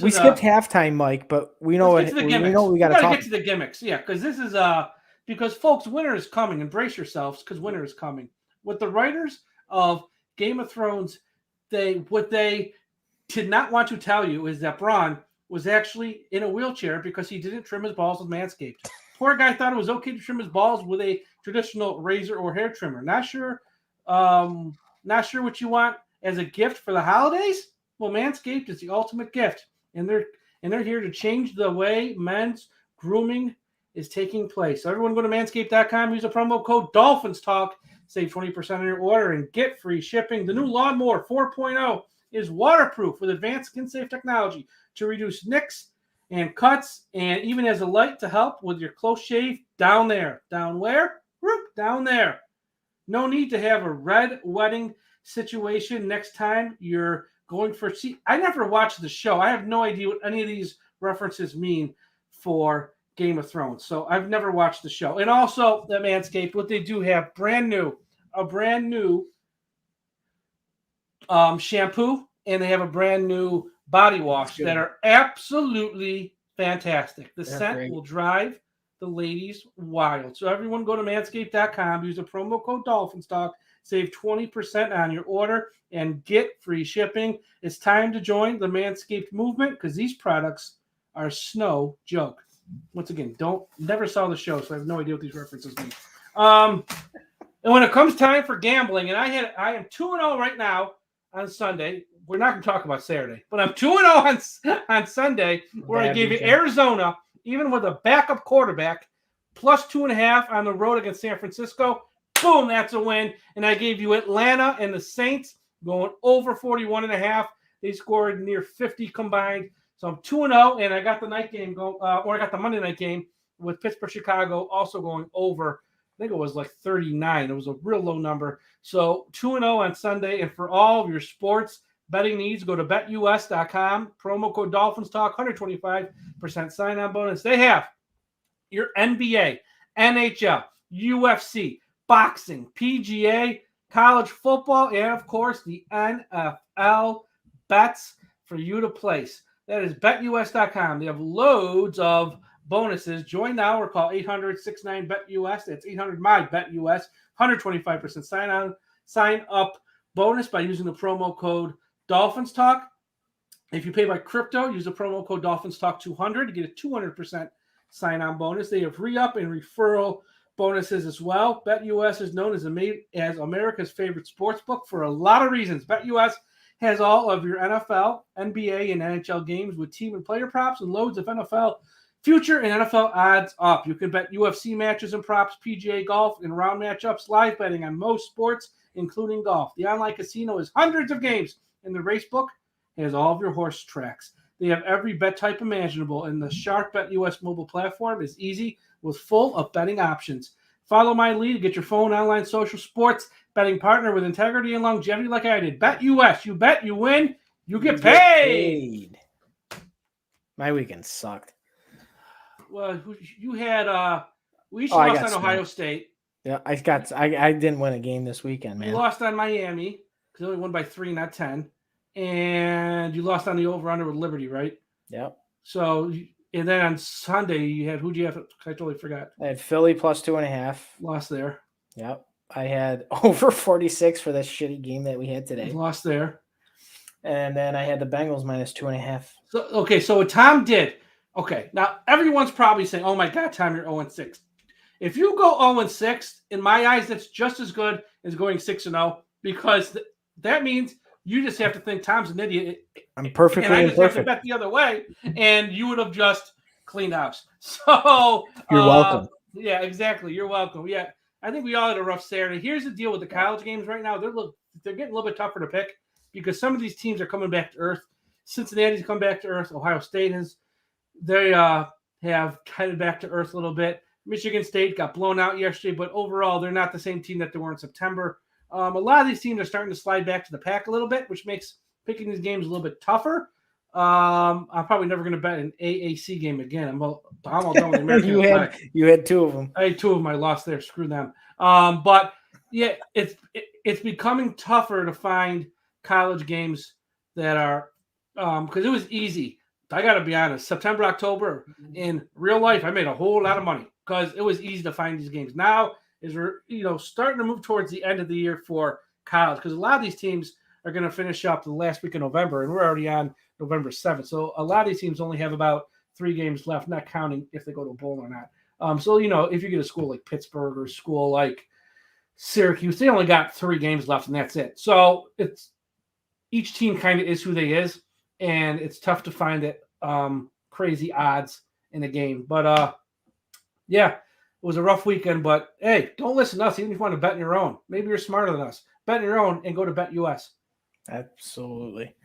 We skipped halftime, Mike, but we know what we got to get to the gimmicks. Yeah, because this is because folks, winter is coming. Embrace yourselves because winter is coming. With the writers of Game of Thrones, what they did not want to tell you is that Bronn was actually in a wheelchair because he didn't trim his balls with Manscaped. Poor guy thought it was okay to trim his balls with a traditional razor or hair trimmer. Not sure what you want as a gift for the holidays? Well, Manscaped is the ultimate gift, and they're here to change the way men's grooming is taking place. So everyone go to manscaped.com, use the promo code Dolphins Talk, save 20% on your order, and get free shipping. The new Lawnmower 4.0 is waterproof with advanced skin-safe technology to reduce nicks and cuts, and even has a light to help with your close shave down there. Down where? Down there. No need to have a red wedding situation next time you're going for. See, I never watched the show. I have no idea what any of these references mean for Game of Thrones. So I've never watched the show. And also, the Manscaped, what they do have a brand new shampoo, and they have a brand new body wash that are absolutely fantastic. The scent will drive the ladies wild. So everyone go to manscaped.com, use the promo code Dolphins Talk, save 20% on your order, and get free shipping. It's time to join the Manscaped movement because these products are no joke. Once again, never saw the show, so I have no idea what these references mean. And when it comes time for gambling, and I am 2-0 right now on Sunday. We're not going to talk about Saturday, but I'm 2-0 on Sunday, where I gave you Arizona, even with a backup quarterback, plus 2.5 on the road against San Francisco. Boom, that's a win. And I gave you Atlanta and the Saints going over 41.5. They scored near 50 combined. So I'm 2-0, and I got the night game I got the Monday night game with Pittsburgh, Chicago, also going over. I think it was like 39. It was a real low number. So 2-0 on Sunday. And for all of your sports betting needs, go to betus.com. Promo code Dolphins Talk, 125% sign-on bonus. They have your NBA, NHL, UFC, boxing, PGA, college football, and, of course, the NFL bets for you to place. That is betus.com. They have loads of bonuses. Join now or call 800-69-BET-US. That's 800-MY-BET-US. 125% sign-up bonus by using the promo code Dolphins Talk. If you pay by crypto, use the promo code Dolphins Talk 200 to get a 200% sign-on bonus. They have re-up and referral bonuses as well. BetUS is known as America's favorite sports book for a lot of reasons. BetUS has all of your NFL, NBA, and NHL games with team and player props and loads of NFL future and NFL odds up. You can bet UFC matches and props, PGA golf, and round matchups, live betting on most sports, including golf. The online casino has hundreds of games, and the racebook has all of your horse tracks. They have every bet type imaginable, and the Sharp BetUS mobile platform is easy with full of betting options. Follow my lead to get your phone, online, social, sports betting partner with integrity and longevity like I did. BetUS. You bet, you win, you get paid. My weekend sucked. Well, you had we lost on Ohio State. Yeah, I didn't win a game this weekend, man. You lost on Miami because they only won by 3, not 10. And you lost on the over-under with Liberty, right? Yep. So, and then on Sunday, you had, who'd you have? I totally forgot. I had Philly plus 2.5. Lost there. Yep. I had over 46 for that shitty game that we had today. Lost there. And then I had the Bengals minus 2.5. So, okay, so what Tom did, okay, now everyone's probably saying, oh my God, Tom, you're 0-6. If you go 0-6, in my eyes, that's just as good as going 6-0 because that means you just have to think Tom's an idiot. I'm perfectly and I just imperfect. have to bet the other way, and you would have just cleaned house. So You're welcome. Yeah, exactly. You're welcome. Yeah, I think we all had a rough Saturday. Here's the deal with the college games right now. They're getting a little bit tougher to pick because some of these teams are coming back to earth. Cincinnati's come back to earth. Ohio State has. They have headed back to earth a little bit. Michigan State got blown out yesterday, but overall, they're not the same team that they were in September. A lot of these teams are starting to slide back to the pack a little bit, which makes picking these games a little bit tougher. I'm probably never going to bet an AAC game again. I'm all done with American. You had 2 of them. I had 2 of them. I lost there. Screw them. But yeah, it's becoming tougher to find college games that are because it was easy. I got to be honest. September, October in real life, I made a whole lot of money because it was easy to find these games. Now is we're starting to move towards the end of the year for college because a lot of these teams are going to finish up the last week of November, and we're already on November 7th. So a lot of these teams only have about 3 games left, not counting if they go to a bowl or not. So, if you get a school like Pittsburgh or a school like Syracuse, they only got 3 games left and that's it. So it's each team kind of is who they is, and it's tough to find it crazy odds in a game. But yeah, it was a rough weekend. But hey, don't listen to us even if you want to bet on your own. Maybe you're smarter than us. Bet on your own and go to Bet US. Absolutely.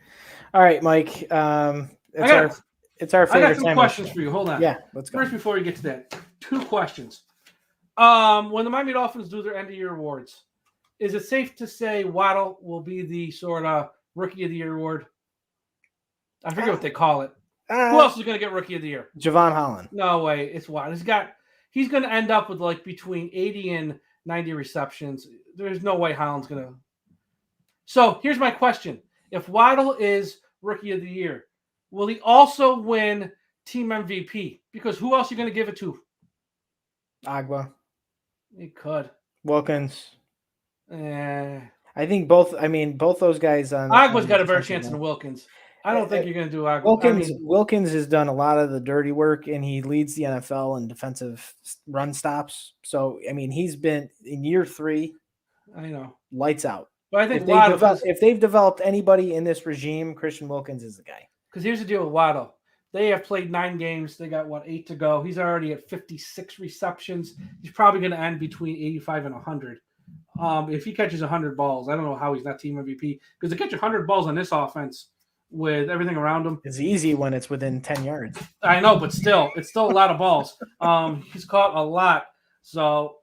All right, Mike. It's our favorite. I got some questions for you. Hold on. Yeah, let's go. First, before you get to that, 2 questions. When the Miami Dolphins do their end of year awards, is it safe to say Waddle will be the sort of Rookie of the Year award? I forget what they call it. Who else is going to get Rookie of the Year? Javon Holland. No way. It's Waddle. He's going to end up with like between 80 and 90 receptions. There's no way Holland's going to. So here's my question. If Waddle is Rookie of the Year, will he also win Team MVP? Because who else are you going to give it to? Agba. He could. Wilkins. I think both. I mean, both those guys on. Agba's got a better chance than Wilkins. I don't think you're going to do Agba. Wilkins has done a lot of the dirty work, and he leads the NFL in defensive run stops. So, I mean, he's been in year 3. I know. Lights out. But I think if they've developed anybody in this regime, Christian Wilkins is the guy. Because here's the deal with Waddle. They have played 9 games. They got, 8 to go. He's already at 56 receptions. He's probably going to end between 85 and 100. If he catches 100 balls, I don't know how he's not team MVP. Because to catch 100 balls on this offense with everything around him. It's easy when it's within 10 yards. I know, but still, it's still a lot of balls. He's caught a lot. So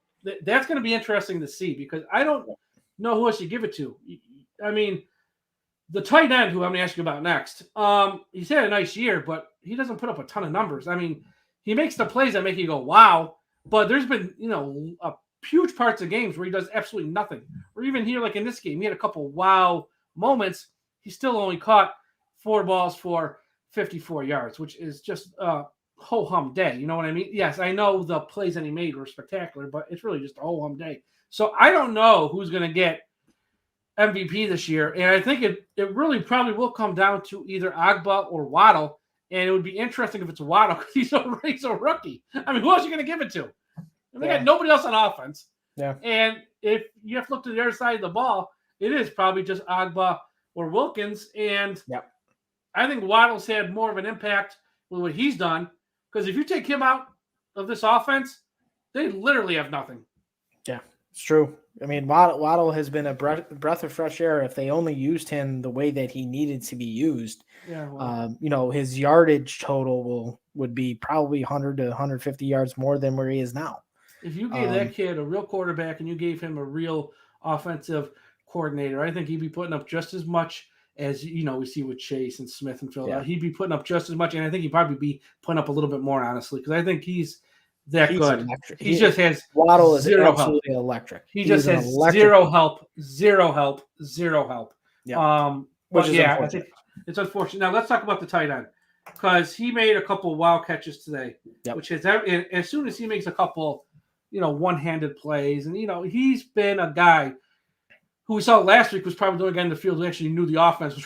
that's going to be interesting to see because I don't know who else you give it to. I mean, the tight end, who I'm going to ask you about next, he's had a nice year, but he doesn't put up a ton of numbers. I mean, he makes the plays that make you go, wow. But there's been, a huge parts of games where he does absolutely nothing. Or even here, like in this game, he had a couple wow moments. He still only caught 4 balls for 54 yards, which is just a ho-hum day. You know what I mean? Yes, I know the plays that he made were spectacular, but it's really just a ho-hum day. So I don't know who's going to get MVP this year, and I think it really probably will come down to either Agba or Waddle, and it would be interesting if it's Waddle because he's a rookie. I mean, who else are you going to give it to? And they got nobody else on offense. Yeah. And if you have to look to the other side of the ball, it is probably just Agba or Wilkins, and I think Waddle's had more of an impact with what he's done because if you take him out of this offense, they literally have nothing. Yeah, it's true. I mean, Waddle has been a breath of fresh air if they only used him the way that he needed to be used. Yeah, well, his yardage total would be probably 100 to 150 yards more than where he is now. If you gave that kid a real quarterback and you gave him a real offensive coordinator, I think he'd be putting up just as much as, we see with Chase and Smith and Phil. Yeah. He'd be putting up just as much, and I think he'd probably be putting up a little bit more, honestly, because I think he's that good. Electric. He just has Waddle is zero absolutely help. electric. He just has zero help. Yeah. Which is I think it's unfortunate. Now let's talk about the tight end because he made a couple wild catches today, which is as soon as he makes a couple, one-handed plays, and he's been a guy who we saw last week was probably the only guy in the field who actually knew the offense was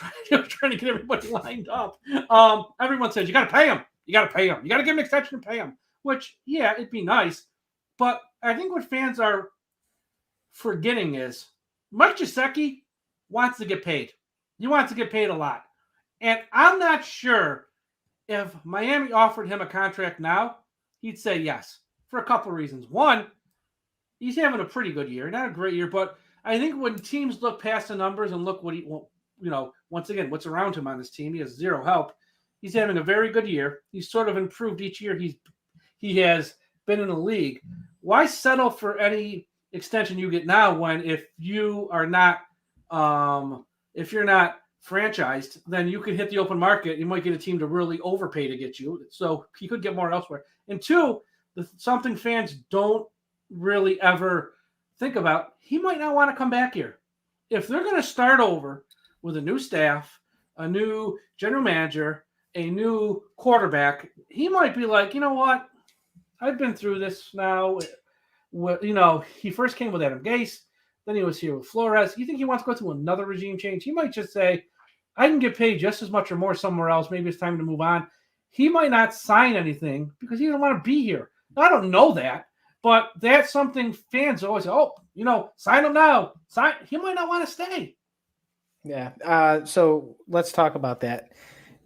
trying to get everybody lined up. Everyone says you got to pay him. You got to pay him. You got to give him an extension and pay him. Which, it'd be nice. But I think what fans are forgetting is Mike Gesicki wants to get paid. He wants to get paid a lot. And I'm not sure if Miami offered him a contract now, he'd say yes for a couple of reasons. One, he's having a pretty good year. Not a great year, but I think when teams look past the numbers and look what once again, what's around him on this team, he has zero help. He's having a very good year. He's sort of improved each year he has been in the league. Why settle for any extension you get now when if you're not franchised, then you could hit the open market. You might get a team to really overpay to get you. So he could get more elsewhere. And 2, something fans don't really ever think about, he might not want to come back here. If they're going to start over with a new staff, a new general manager, a new quarterback, he might be like, you know what? I've been through this now. He first came with Adam Gase. Then he was here with Flores. You think he wants to go through another regime change? He might just say, I can get paid just as much or more somewhere else. Maybe it's time to move on. He might not sign anything because he doesn't want to be here. I don't know that, but that's something fans always say, sign him now. He might not want to stay. Yeah. So let's talk about that.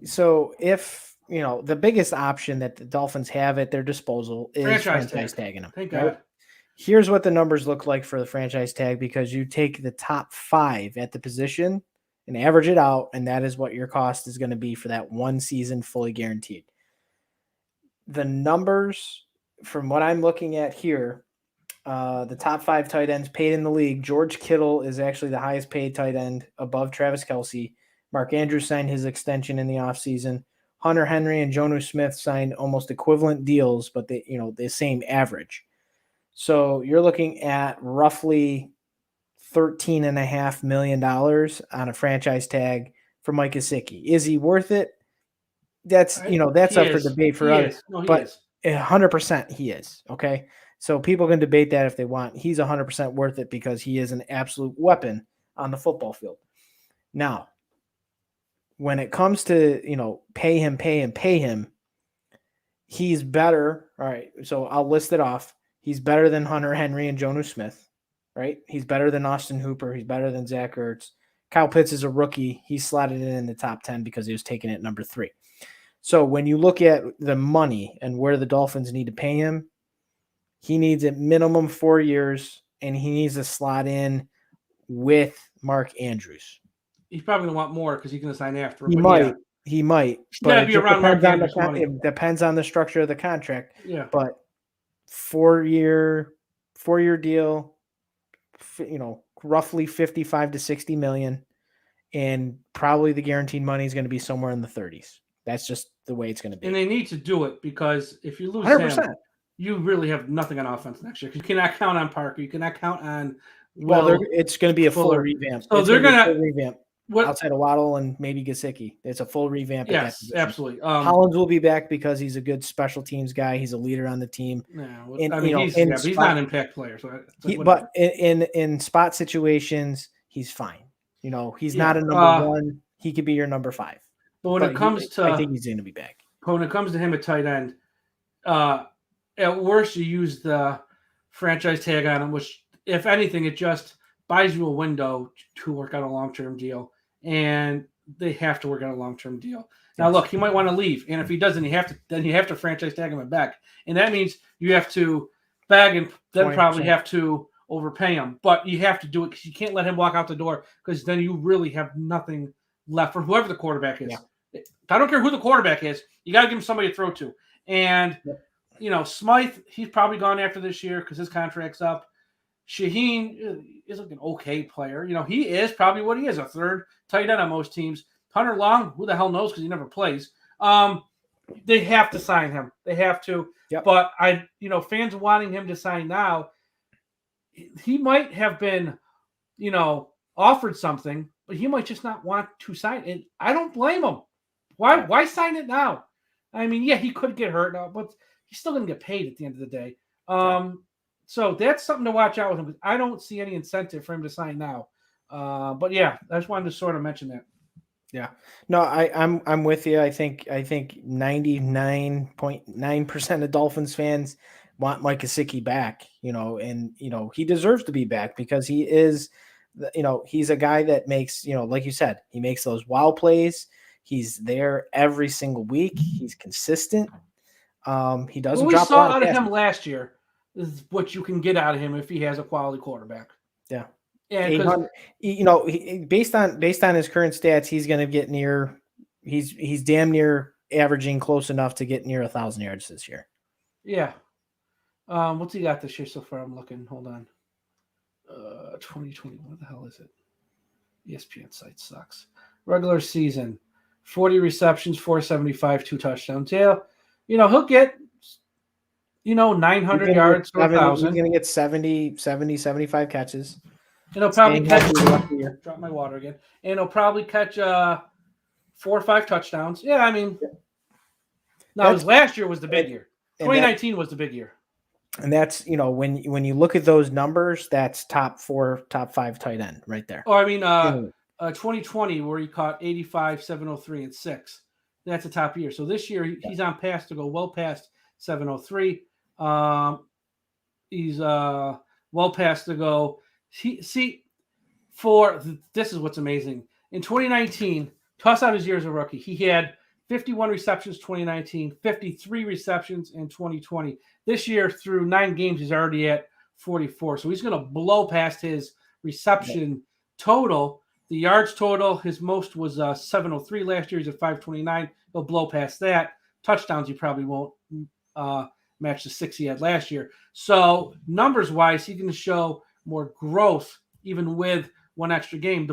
So if, the biggest option that the Dolphins have at their disposal is franchise tagging him. Thank right? God. Here's what the numbers look like for the franchise tag, because you take the top 5 at the position and average it out, and that is what your cost is going to be for that one season fully guaranteed. The numbers from what I'm looking at here, the top 5 tight ends paid in the league, George Kittle is actually the highest paid tight end above Travis Kelce. Mark Andrews signed his extension in the offseason. Hunter Henry and Jonnu Smith signed almost equivalent deals, but the same average. So you're looking at roughly $13.5 million on a franchise tag for Mike Gesicki. Is he worth it? That's up for debate for others. But 100% he is. Okay. So people can debate that if they want. He's 100% worth it because he is an absolute weapon on the football field. Now, when it comes to, pay him, he's better. All right. So I'll list it off. He's better than Hunter Henry and Jonnu Smith, right? He's better than Austin Hooper. He's better than Zach Ertz. Kyle Pitts is a rookie. He's slotted in the top 10 because he was taken at number 3. So when you look at the money and where the Dolphins need to pay him, he needs at minimum 4 years, and he needs to slot in with Mark Andrews. He's probably going to want more because he's going to sign after. He might. But it depends on the structure of the contract. Yeah. But 4-year deal, roughly 55 to 60 million, and probably the guaranteed money is going to be somewhere in the 30s. That's just the way it's going to be. And they need to do it because if you lose 100%. him, you really have nothing on offense next year. You cannot count on Parker. You cannot count on it's going to be a full revamp. So they're going to revamp. Outside of Waddle and maybe Gesicki. It's a full revamp. Yes, absolutely. Hollins will be back because he's a good special teams guy. He's a leader on the team. Yeah, he's not an impact player. So but in spot situations, he's fine. He's not a number 1. He could be your number 5. But when it comes to, I think he's going to be back. But when it comes to him at tight end, at worst, you use the franchise tag on him, which, if anything, it just buys you a window to work out a long-term deal. And they have to work out a long-term deal. Now, look, he might want to leave, and if he doesn't, you have to franchise tag him back, and that means you have to bag and then 20%. Probably have to overpay him. But you have to do it because you can't let him walk out the door, because then you really have nothing left for whoever the quarterback is. Yeah. I don't care who the quarterback is. You got to give him somebody to throw to. And Smythe, he's probably gone after this year because his contract's up. Shaheen is like an okay player. He is probably what he is, a third tight end on most teams. Hunter Long, who the hell knows because he never plays. They have to sign him. They have to. Yep. But fans wanting him to sign now, he might have been, offered something, but he might just not want to sign it. I don't blame him. Why sign it now? I mean, yeah, he could get hurt now, but he's still going to get paid at the end of the day. So that's something to watch out with him. I don't see any incentive for him to sign now. But yeah, I just wanted to sort of mention that. Yeah. No, I'm with you. I think 99.9% of Dolphins fans want Mike Gesicki back, and he deserves to be back because he is, he's a guy that makes, like you said, he makes those wow plays. He's there every single week. He's consistent. He doesn't drop a lot. What we saw out of him last year is what you can get out of him if he has a quality quarterback. Yeah. Yeah, based on his current stats, he's going to get near. He's damn near averaging close enough to get near 1,000 yards this year. Yeah. What's he got this year so far? I'm looking. Hold on. 2020. What the hell is it? ESPN site sucks. Regular season, 40 receptions, 475, 2 touchdowns. Yeah. He'll get 900 yards for 1,000. He's going to get 70, 75 catches. And he'll probably drop my water again. And he'll probably catch 4 or 5 touchdowns. Yeah, I mean, last year was the big year. 2019 was the big year. And that's, when you look at those numbers, that's top 4, top 5 tight end right there. Oh, I mean, 2020 where he caught 85, 703, and 6. That's a top year. So this year he's on pace to go well past 703. He's well past to go. This is what's amazing. In 2019, toss out his year as a rookie. He had 51 receptions 2019, 53 receptions in 2020. This year, through 9 games, he's already at 44. So he's going to blow past his reception total. The yards total, his most was 703 last year. He's at 529. He'll blow past that. Touchdowns, he probably won't match the 6 he had last year. So numbers-wise, he's going to show more growth even with one extra game.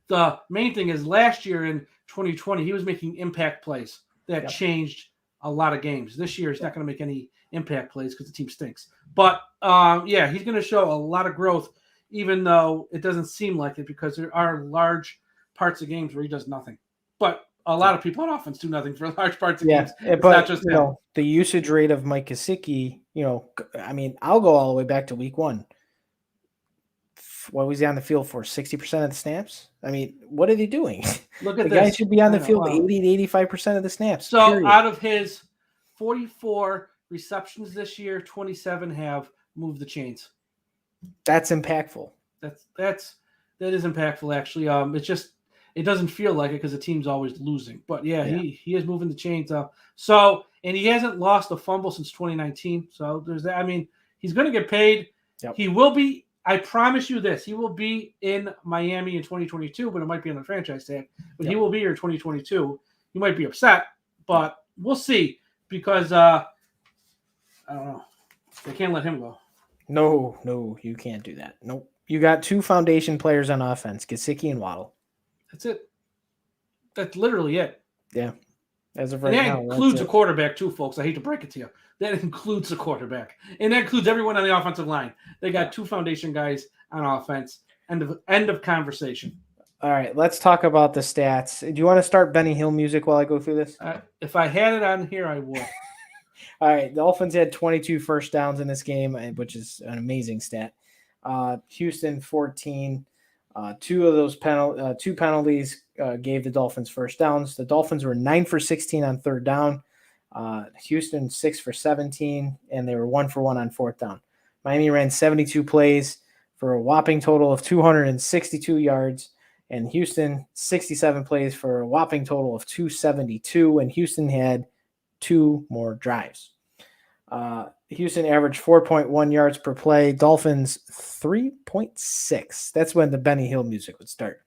The main thing is last year in 2020, he was making impact plays that changed a lot of games. This year, he's not going to make any impact plays because the team stinks. But, he's going to show a lot of growth, even though it doesn't seem like it because there are large parts of games where he does nothing. But a lot of people on offense do nothing for large parts of games. It's but not just the usage rate of Mike Gesicki, I'll go all the way back to week 1. What was he on the field for? 60% of the snaps? I mean, what are they doing? Look at the this. guy should be on the field 80 to 85% of the snaps. So period. Out of his 44 receptions this year, 27 have moved the chains. That's impactful. That is impactful, actually. It doesn't feel like it because the team's always losing. But he is moving the chains up. So, and he hasn't lost a fumble since 2019. So there's that. I mean, he's going to get paid. Yep. He will be. I promise you this. He will be in Miami in 2022, but it might be on the franchise tag. But he will be here in 2022. You might be upset, but we'll see because I don't know. They can't let him go. No, you can't do that. Nope. You got 2 foundation players on offense, Gesicki and Waddle. That's it. That's literally it. Yeah. As of right now. That includes a quarterback too, folks. I hate to break it to you. That includes a quarterback. And that includes everyone on the offensive line. They got 2 foundation guys on offense. End of conversation. All right, let's talk about the stats. Do you want to start Benny Hill music while I go through this? If I had it on here, I would. All right, the Dolphins had 22 first downs in this game, which is an amazing stat. Houston 14. 2 of those 2 penalties gave the Dolphins first downs. The Dolphins were 9 for 16 on third down. Houston 6 for 17, and they were 1 for 1 on fourth down. Miami ran 72 plays for a whopping total of 262 yards, and Houston 67 plays for a whopping total of 272, and Houston had 2 more drives. Houston averaged 4.1 yards per play. Dolphins 3.6. That's when the Benny Hill music would start.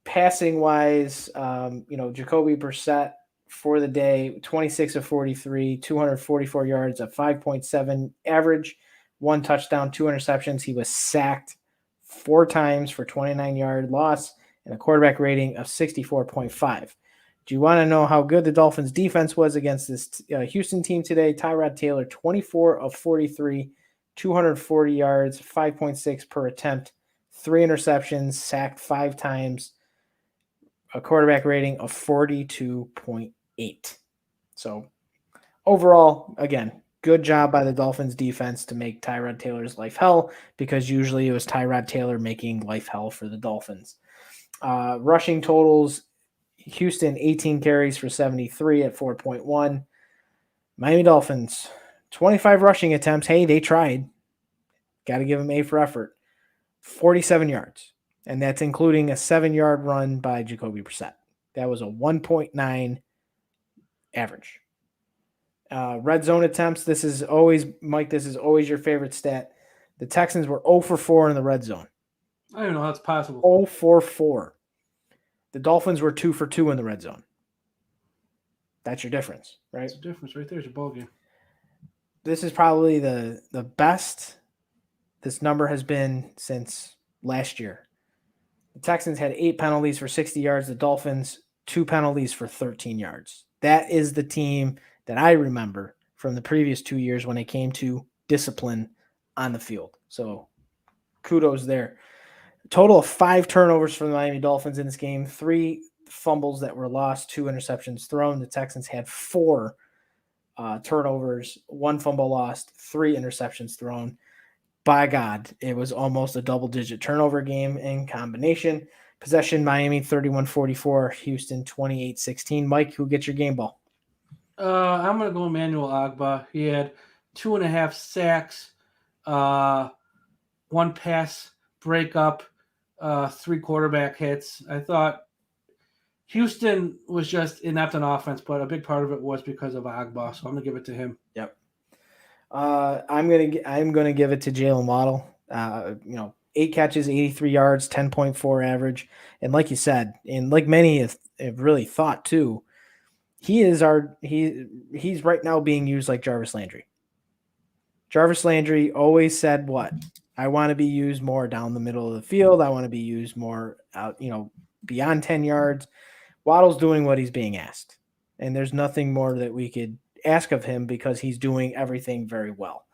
Passing wise, Jacoby Brissett for the day, 26 of 43, 244 yards, a 5.7 average, 1 touchdown, 2 interceptions. He was sacked 4 times for 29-yard loss and a quarterback rating of 64.5. Do you want to know how good the Dolphins defense was against this Houston team today? Tyrod Taylor, 24 of 43, 240 yards, 5.6 per attempt, 3 interceptions, sacked 5 times, a quarterback rating of 42.8. So overall, again, good job by the Dolphins defense to make Tyrod Taylor's life hell, because usually it was Tyrod Taylor making life hell for the Dolphins. Rushing totals, Houston 18 carries for 73 at 4.1. Miami Dolphins 25 rushing attempts. Hey, they tried. Got to give them A for effort. 47 yards, and that's including a 7-yard run by Jacoby Brissett. That was a 1.9 average. Red zone attempts. This is always your favorite stat. The Texans were 0 for 4 in the red zone. I don't know how it's possible. 0 for 4. The Dolphins were 2 for 2 in the red zone. That's your difference, right? That's the difference right there. It's your ball game. This is probably the best this number has been since last year. The Texans had 8 penalties for 60 yards. The Dolphins, 2 penalties for 13 yards. That is the team that I remember from the previous 2 years when it came to discipline on the field. So kudos there. Total of 5 turnovers from the Miami Dolphins in this game, 3 fumbles that were lost, 2 interceptions thrown. The Texans had 4 turnovers, 1 fumble lost, 3 interceptions thrown. By God, it was almost a double-digit turnover game in combination. Possession, Miami 31-44, Houston 28-16. Mike, who gets your game ball? I'm going to go Emmanuel Agba. He had 2.5 sacks, 1 pass breakup, 3 quarterback hits. I thought Houston was just inept on offense, but a big part of it was because of Agba. So I'm going to give it to him. Yep. I'm gonna give it to Jalen Waddle. 8 catches, 83 yards, 10.4 average, and like you said, and like many have really thought too, he's right now being used like Jarvis Landry. Jarvis Landry always said, "What? I want to be used more down the middle of the field. I want to be used more out, beyond 10 yards." Waddle's doing what he's being asked, and there's nothing more that we could ask of him because he's doing everything very well.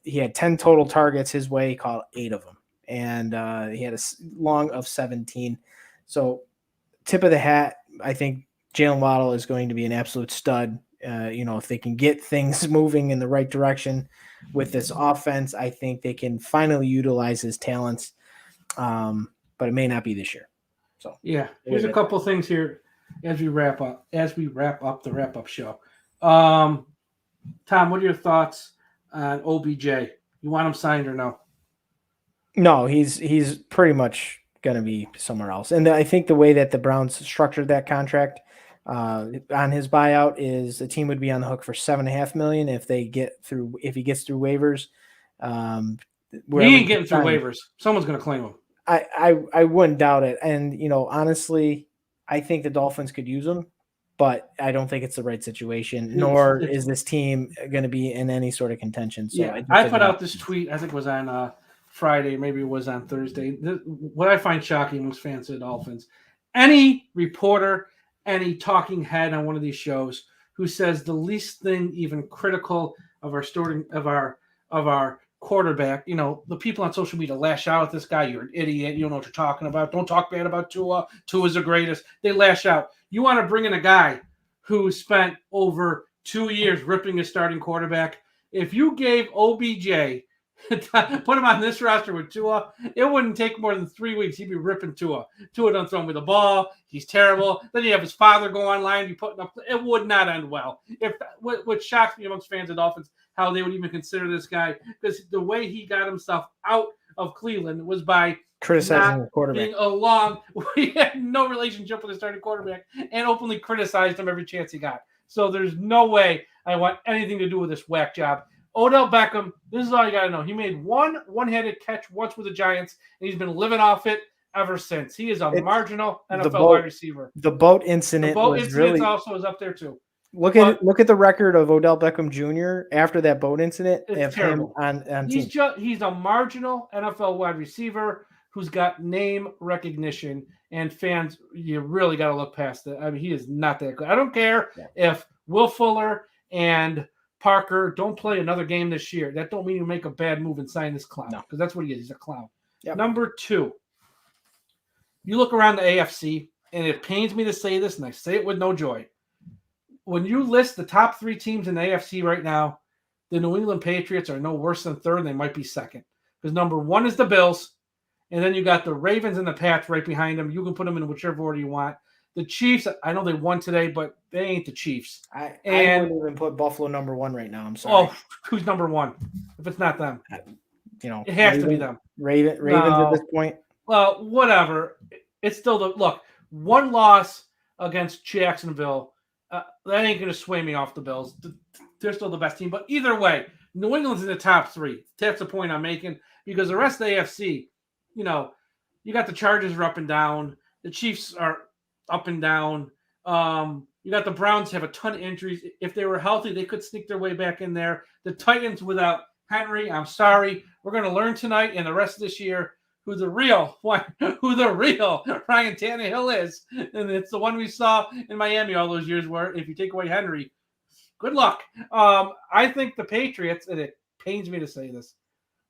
He had 10 total targets his way, he caught 8 of them, and he had a long of 17. So tip of the hat, I think Jalen Waddle is going to be an absolute stud. If they can get things moving in the right direction with this offense, I think they can finally utilize his talents, but it may not be this year. So yeah, here's a couple things here as we wrap up the wrap-up show. Tom, what are your thoughts on OBJ? You want him signed or no? No, he's pretty much going to be somewhere else. And I think the way that the Browns structured that contract on his buyout is the team would be on the hook for $7.5 million if he gets through waivers. He ain't getting through waivers. Someone's going to claim him. I wouldn't doubt it. And honestly, I think the Dolphins could use him, but I don't think it's the right situation. Nor is this team going to be in any sort of contention. So yeah, I put out this tweet. I think it was on Friday, maybe it was on Thursday. What I find shocking most fans of the Dolphins, any reporter, any talking head on one of these shows who says the least thing even critical of our quarterback, the people on social media lash out at this guy. You're an idiot. You don't know what you're talking about. Don't talk bad about Tua. Tua's the greatest. They lash out. You want to bring in a guy who spent over 2 years ripping his starting quarterback. If you gave OBJ, put him on this roster with Tua, it wouldn't take more than 3 weeks. He'd be ripping Tua. Tua don't throw me the ball. He's terrible. Then you have his father go online, be putting up. It would not end well. What shocks me amongst fans of Dolphins, how they would even consider this guy, because the way he got himself out of Cleveland was by criticizing the quarterback. He had no relationship with the starting quarterback and openly criticized him every chance he got. So there's no way I want anything to do with this whack job. Odell Beckham, this is all you got to know. He made one-handed catch once with the Giants, and he's been living off it ever since. He is a marginal NFL wide receiver. The boat incident also is up there too. Look at the record of Odell Beckham Jr. after that boat incident. It's terrible. Him on he's a marginal NFL wide receiver who's got name recognition, and fans, you really got to look past it. I mean, he is not that good. I don't care if Will Fuller and Parker don't play another game this year. That don't mean you make a bad move and sign this clown, because that's what he is. He's a clown. Yep. Number 2, you look around the AFC, and it pains me to say this, and I say it with no joy. When you list the top 3 teams in the AFC right now, the New England Patriots are no worse than 3rd. They might be 2nd. Because number 1 is the Bills, and then you got the Ravens and the Pats right behind them. You can put them in whichever order you want. The Chiefs, I know they won today, but they ain't the Chiefs. I wouldn't even put Buffalo number 1 right now. I'm sorry. Oh, who's number 1? If it's not them, it has Ravens, to be them. Ravens at this point. Well, whatever. It's still look. 1 loss against Jacksonville. That ain't going to sway me off the Bills. They're still the best team. But either way, New England's in the top 3. That's the point I'm making, because the rest of the AFC, you got the Chargers are up and down. The Chiefs are up and down. You got the Browns have a ton of injuries. If they were healthy, they could sneak their way back in there. The Titans without Henry, I'm sorry. We're going to learn tonight and the rest of this year who the real Ryan Tannehill is. And it's the one we saw in Miami all those years where if you take away Henry, good luck. I think the Patriots, and it pains me to say this,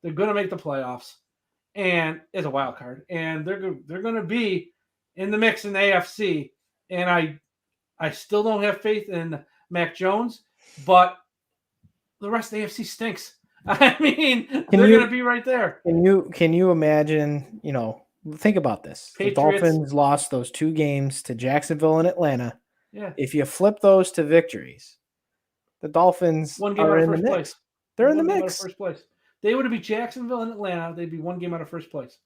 they're going to make the playoffs and as a wild card. And they're going to be in the mix in the AFC. And I still don't have faith in Mac Jones, but the rest of the AFC stinks. I mean, they're going to be right there. Can you imagine, think about this. Patriots, the Dolphins lost those 2 games to Jacksonville and Atlanta. Yeah. If you flip those to victories, the Dolphins One game are out of in the first mix. place. They're in the One game out of mix. first place. They would be Jacksonville and Atlanta. They'd be one game out of first place.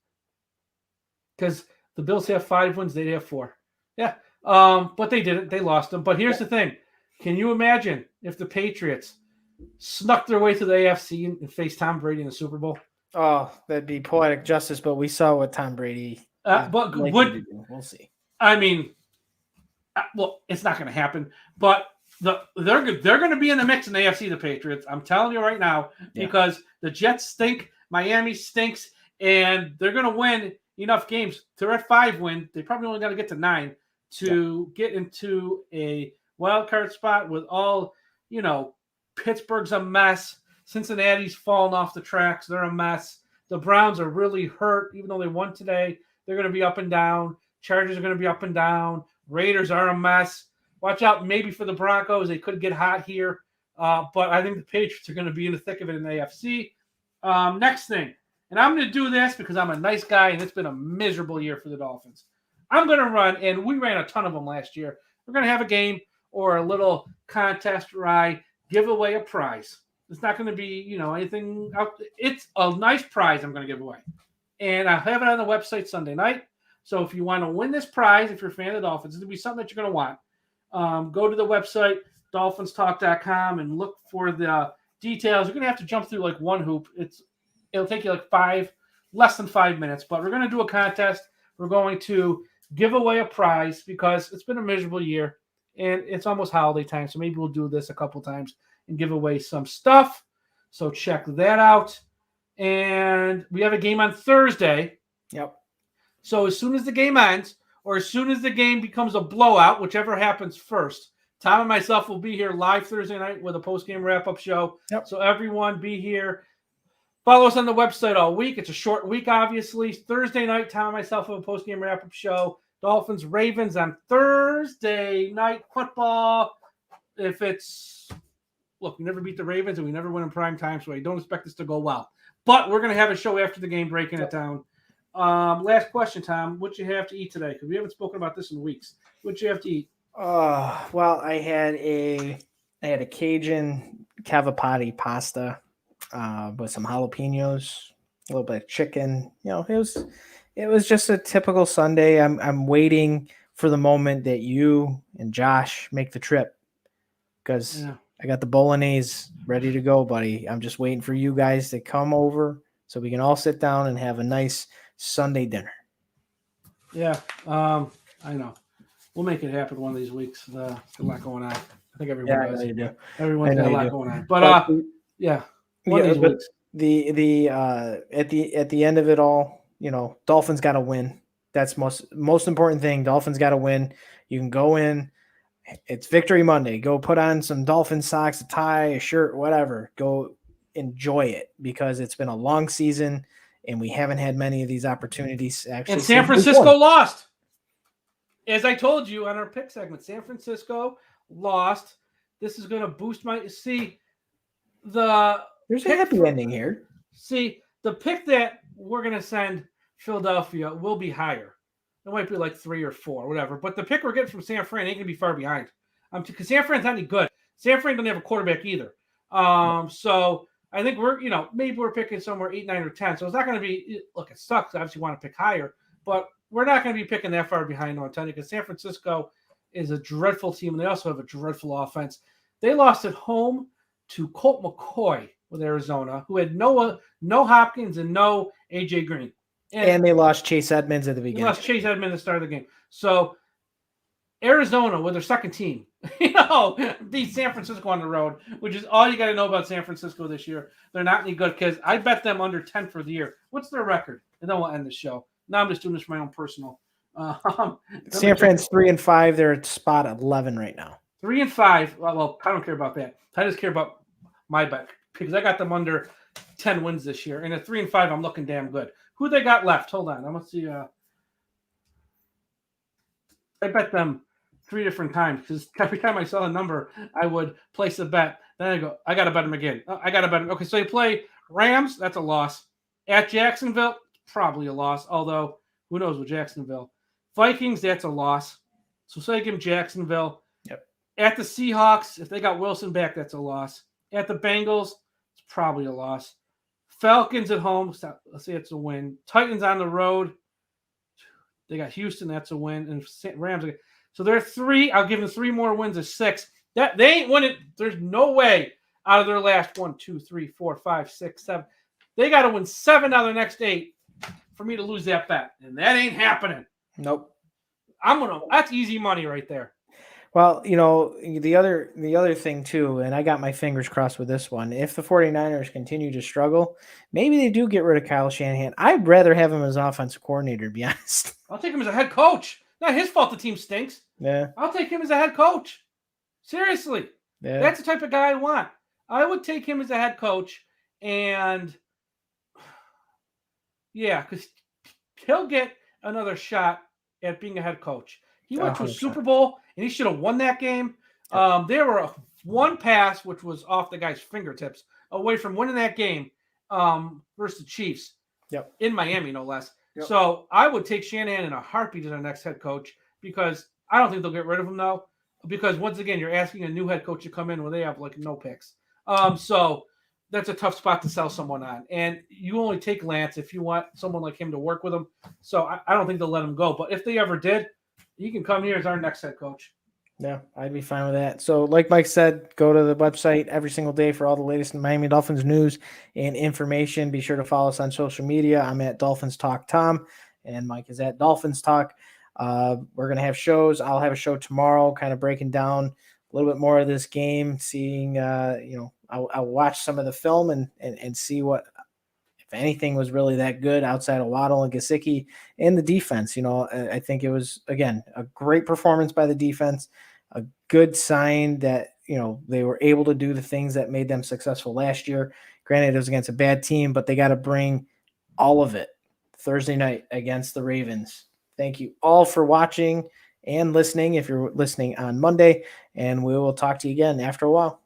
Because the Bills have 5 wins, they'd have 4. Yeah. But they didn't. They lost them. But here's the thing. Can you imagine if the Patriots snuck their way to the AFC and faced Tom Brady in the Super Bowl? Oh, that'd be poetic justice, but we saw what Tom Brady is But likely would to do. We'll see. I mean, well, it's not going to happen. But they're going to be in the mix in the AFC. The Patriots. I'm telling you right now, because the Jets stink, Miami stinks, and they're going to win enough games. They're at 5 wins. They probably only got to get to 9 to get into a wild card spot with all, Pittsburgh's a mess. Cincinnati's fallen off the tracks. They're a mess. The Browns are really hurt, even though they won today. They're going to be up and down. Chargers are going to be up and down. Raiders are a mess. Watch out maybe for the Broncos. They could get hot here. But I think the Patriots are going to be in the thick of it in the AFC. Next thing, and I'm going to do this because I'm a nice guy, and it's been a miserable year for the Dolphins. I'm going to run, and we ran a ton of them last year. We're going to have a game or a little contest where I give away a prize. It's not going to be, anything out. It's a nice prize I'm going to give away. And I have it on the website Sunday night. So if you want to win this prize, if you're a fan of the Dolphins, it'll be something that you're going to want. Go to the website, dolphinstalk.com, and look for the details. You're going to have to jump through like one hoop. It'll take you like less than 5 minutes. But we're going to do a contest. We're going to give away a prize because it's been a miserable year. And it's almost holiday time. So maybe we'll do this a couple times and give away some stuff. So check that out. And we have a game on Thursday. Yep. So as soon as the game ends, or as soon as the game becomes a blowout, whichever happens first, Tom and myself will be here live Thursday night with a post-game wrap-up show. Yep. So everyone be here. Follow us on the website all week. It's a short week, obviously. Thursday night, Tom and myself have a post-game wrap-up show. Dolphins, Ravens on Thursday night football. If it's look, we never beat the Ravens and we never win in prime time, so I don't expect this to go well. But we're going to have a show after the game, breaking it down. Last question, Tom. What you have to eat today? Because we haven't spoken about this in weeks. What you have to eat? Well, I had a Cajun cavapati pasta with some jalapenos, a little bit of chicken. It was just a typical Sunday. I'm waiting for the moment that you and Josh make the trip because I got the bolognese ready to go, buddy. I'm just waiting for you guys to come over so we can all sit down and have a nice Sunday dinner. Yeah, I know. We'll make it happen one of these weeks. There's a lot going on. I think everyone does. Everyone's got a lot going on. But one of these weeks. At the end of it all, Dolphins got to win. That's most important thing. Dolphins got to win. You can go in. It's Victory Monday. Go put on some Dolphin socks, a tie, a shirt, whatever. Go enjoy it because it's been a long season and we haven't had many of these opportunities. Actually, and San Francisco lost. As I told you on our pick segment, San Francisco lost. This is going to boost there's a happy ending here. See, the pick that we're going to send Philadelphia will be higher. It might be like 3 or 4, whatever. But the pick we're getting from San Fran ain't going to be far behind. Because San Fran's not any good. San Fran doesn't have a quarterback either. So I think maybe we're picking somewhere 8, 9, or 10. So it's not going to be, look, it sucks. I obviously want to pick higher. But we're not going to be picking that far behind, I'm telling you, because San Francisco is a dreadful team, and they also have a dreadful offense. They lost at home to Colt McCoy with Arizona, who had no Hopkins and no A.J. Green. And they lost Chase Edmonds at the beginning. They lost Chase Edmonds at the start of the game. So Arizona, with their second team, beat San Francisco on the road, which is all you got to know about San Francisco this year. They're not any good because I bet them under 10 for the year. What's their record? And then we'll end the show. Now I'm just doing this for my own personal. San Fran's 3-5. They're at spot 11 right now. 3-5. Well, I don't care about that. I just care about my bet because I got them under 10 wins this year. And at 3-5, I'm looking damn good. Who they got left? Hold on. I'm going to see. I bet them 3 different times because every time I saw a number, I would place a bet. Then I go, I got to bet them again. I got to bet them. Okay, so you play Rams. That's a loss. At Jacksonville, probably a loss. Although, who knows with Jacksonville. Vikings, that's a loss. So say I give them Jacksonville. At the Seahawks, if they got Wilson back, that's a loss. At the Bengals, it's probably a loss. Falcons at home, so let's say it's a win. Titans on the road, they got Houston, that's a win. And Rams, so they're 3. I'll give them 3 more wins of 6. That they ain't winning. There's no way out of their last 1, 2, 3, 4, 5, 6, 7. They got to win 7 out of their next 8 for me to lose that bet, and that ain't happening. Nope. That's easy money right there. Well, the other thing too, and I got my fingers crossed with this one. If the 49ers continue to struggle, maybe they do get rid of Kyle Shanahan. I'd rather have him as offensive coordinator, to be honest. I'll take him as a head coach. Not his fault the team stinks. Yeah. I'll take him as a head coach. Seriously. Yeah. That's the type of guy I want. I would take him as a head coach, and because he'll get another shot at being a head coach. He went to a 100%. Super Bowl, and he should have won that game. There were one pass, which was off the guy's fingertips, away from winning that game versus the Chiefs. Yep. In Miami, no less. Yep. So I would take Shanahan in a heartbeat as our next head coach, because I don't think they'll get rid of him, though. Because, once again, you're asking a new head coach to come in where they have, no picks. So that's a tough spot to sell someone on. And you only take Lance if you want someone like him to work with him. So I don't think they'll let him go. But if they ever did, he can come here as our next head coach. Yeah, I'd be fine with that. So like Mike said, go to the website every single day for all the latest Miami Dolphins news and information. Be sure to follow us on social media. I'm at Dolphins Talk Tom, and Mike is at Dolphins Talk. We're going to have shows. I'll have a show tomorrow kind of breaking down a little bit more of this game, seeing, I'll watch some of the film and see what, if anything, was really that good outside of Waddle and Gesicki and the defense. I think it was, again, a great performance by the defense, a good sign that, they were able to do the things that made them successful last year. Granted, it was against a bad team, but they got to bring all of it Thursday night against the Ravens. Thank you all for watching and listening if you're listening on Monday, and we will talk to you again after a while.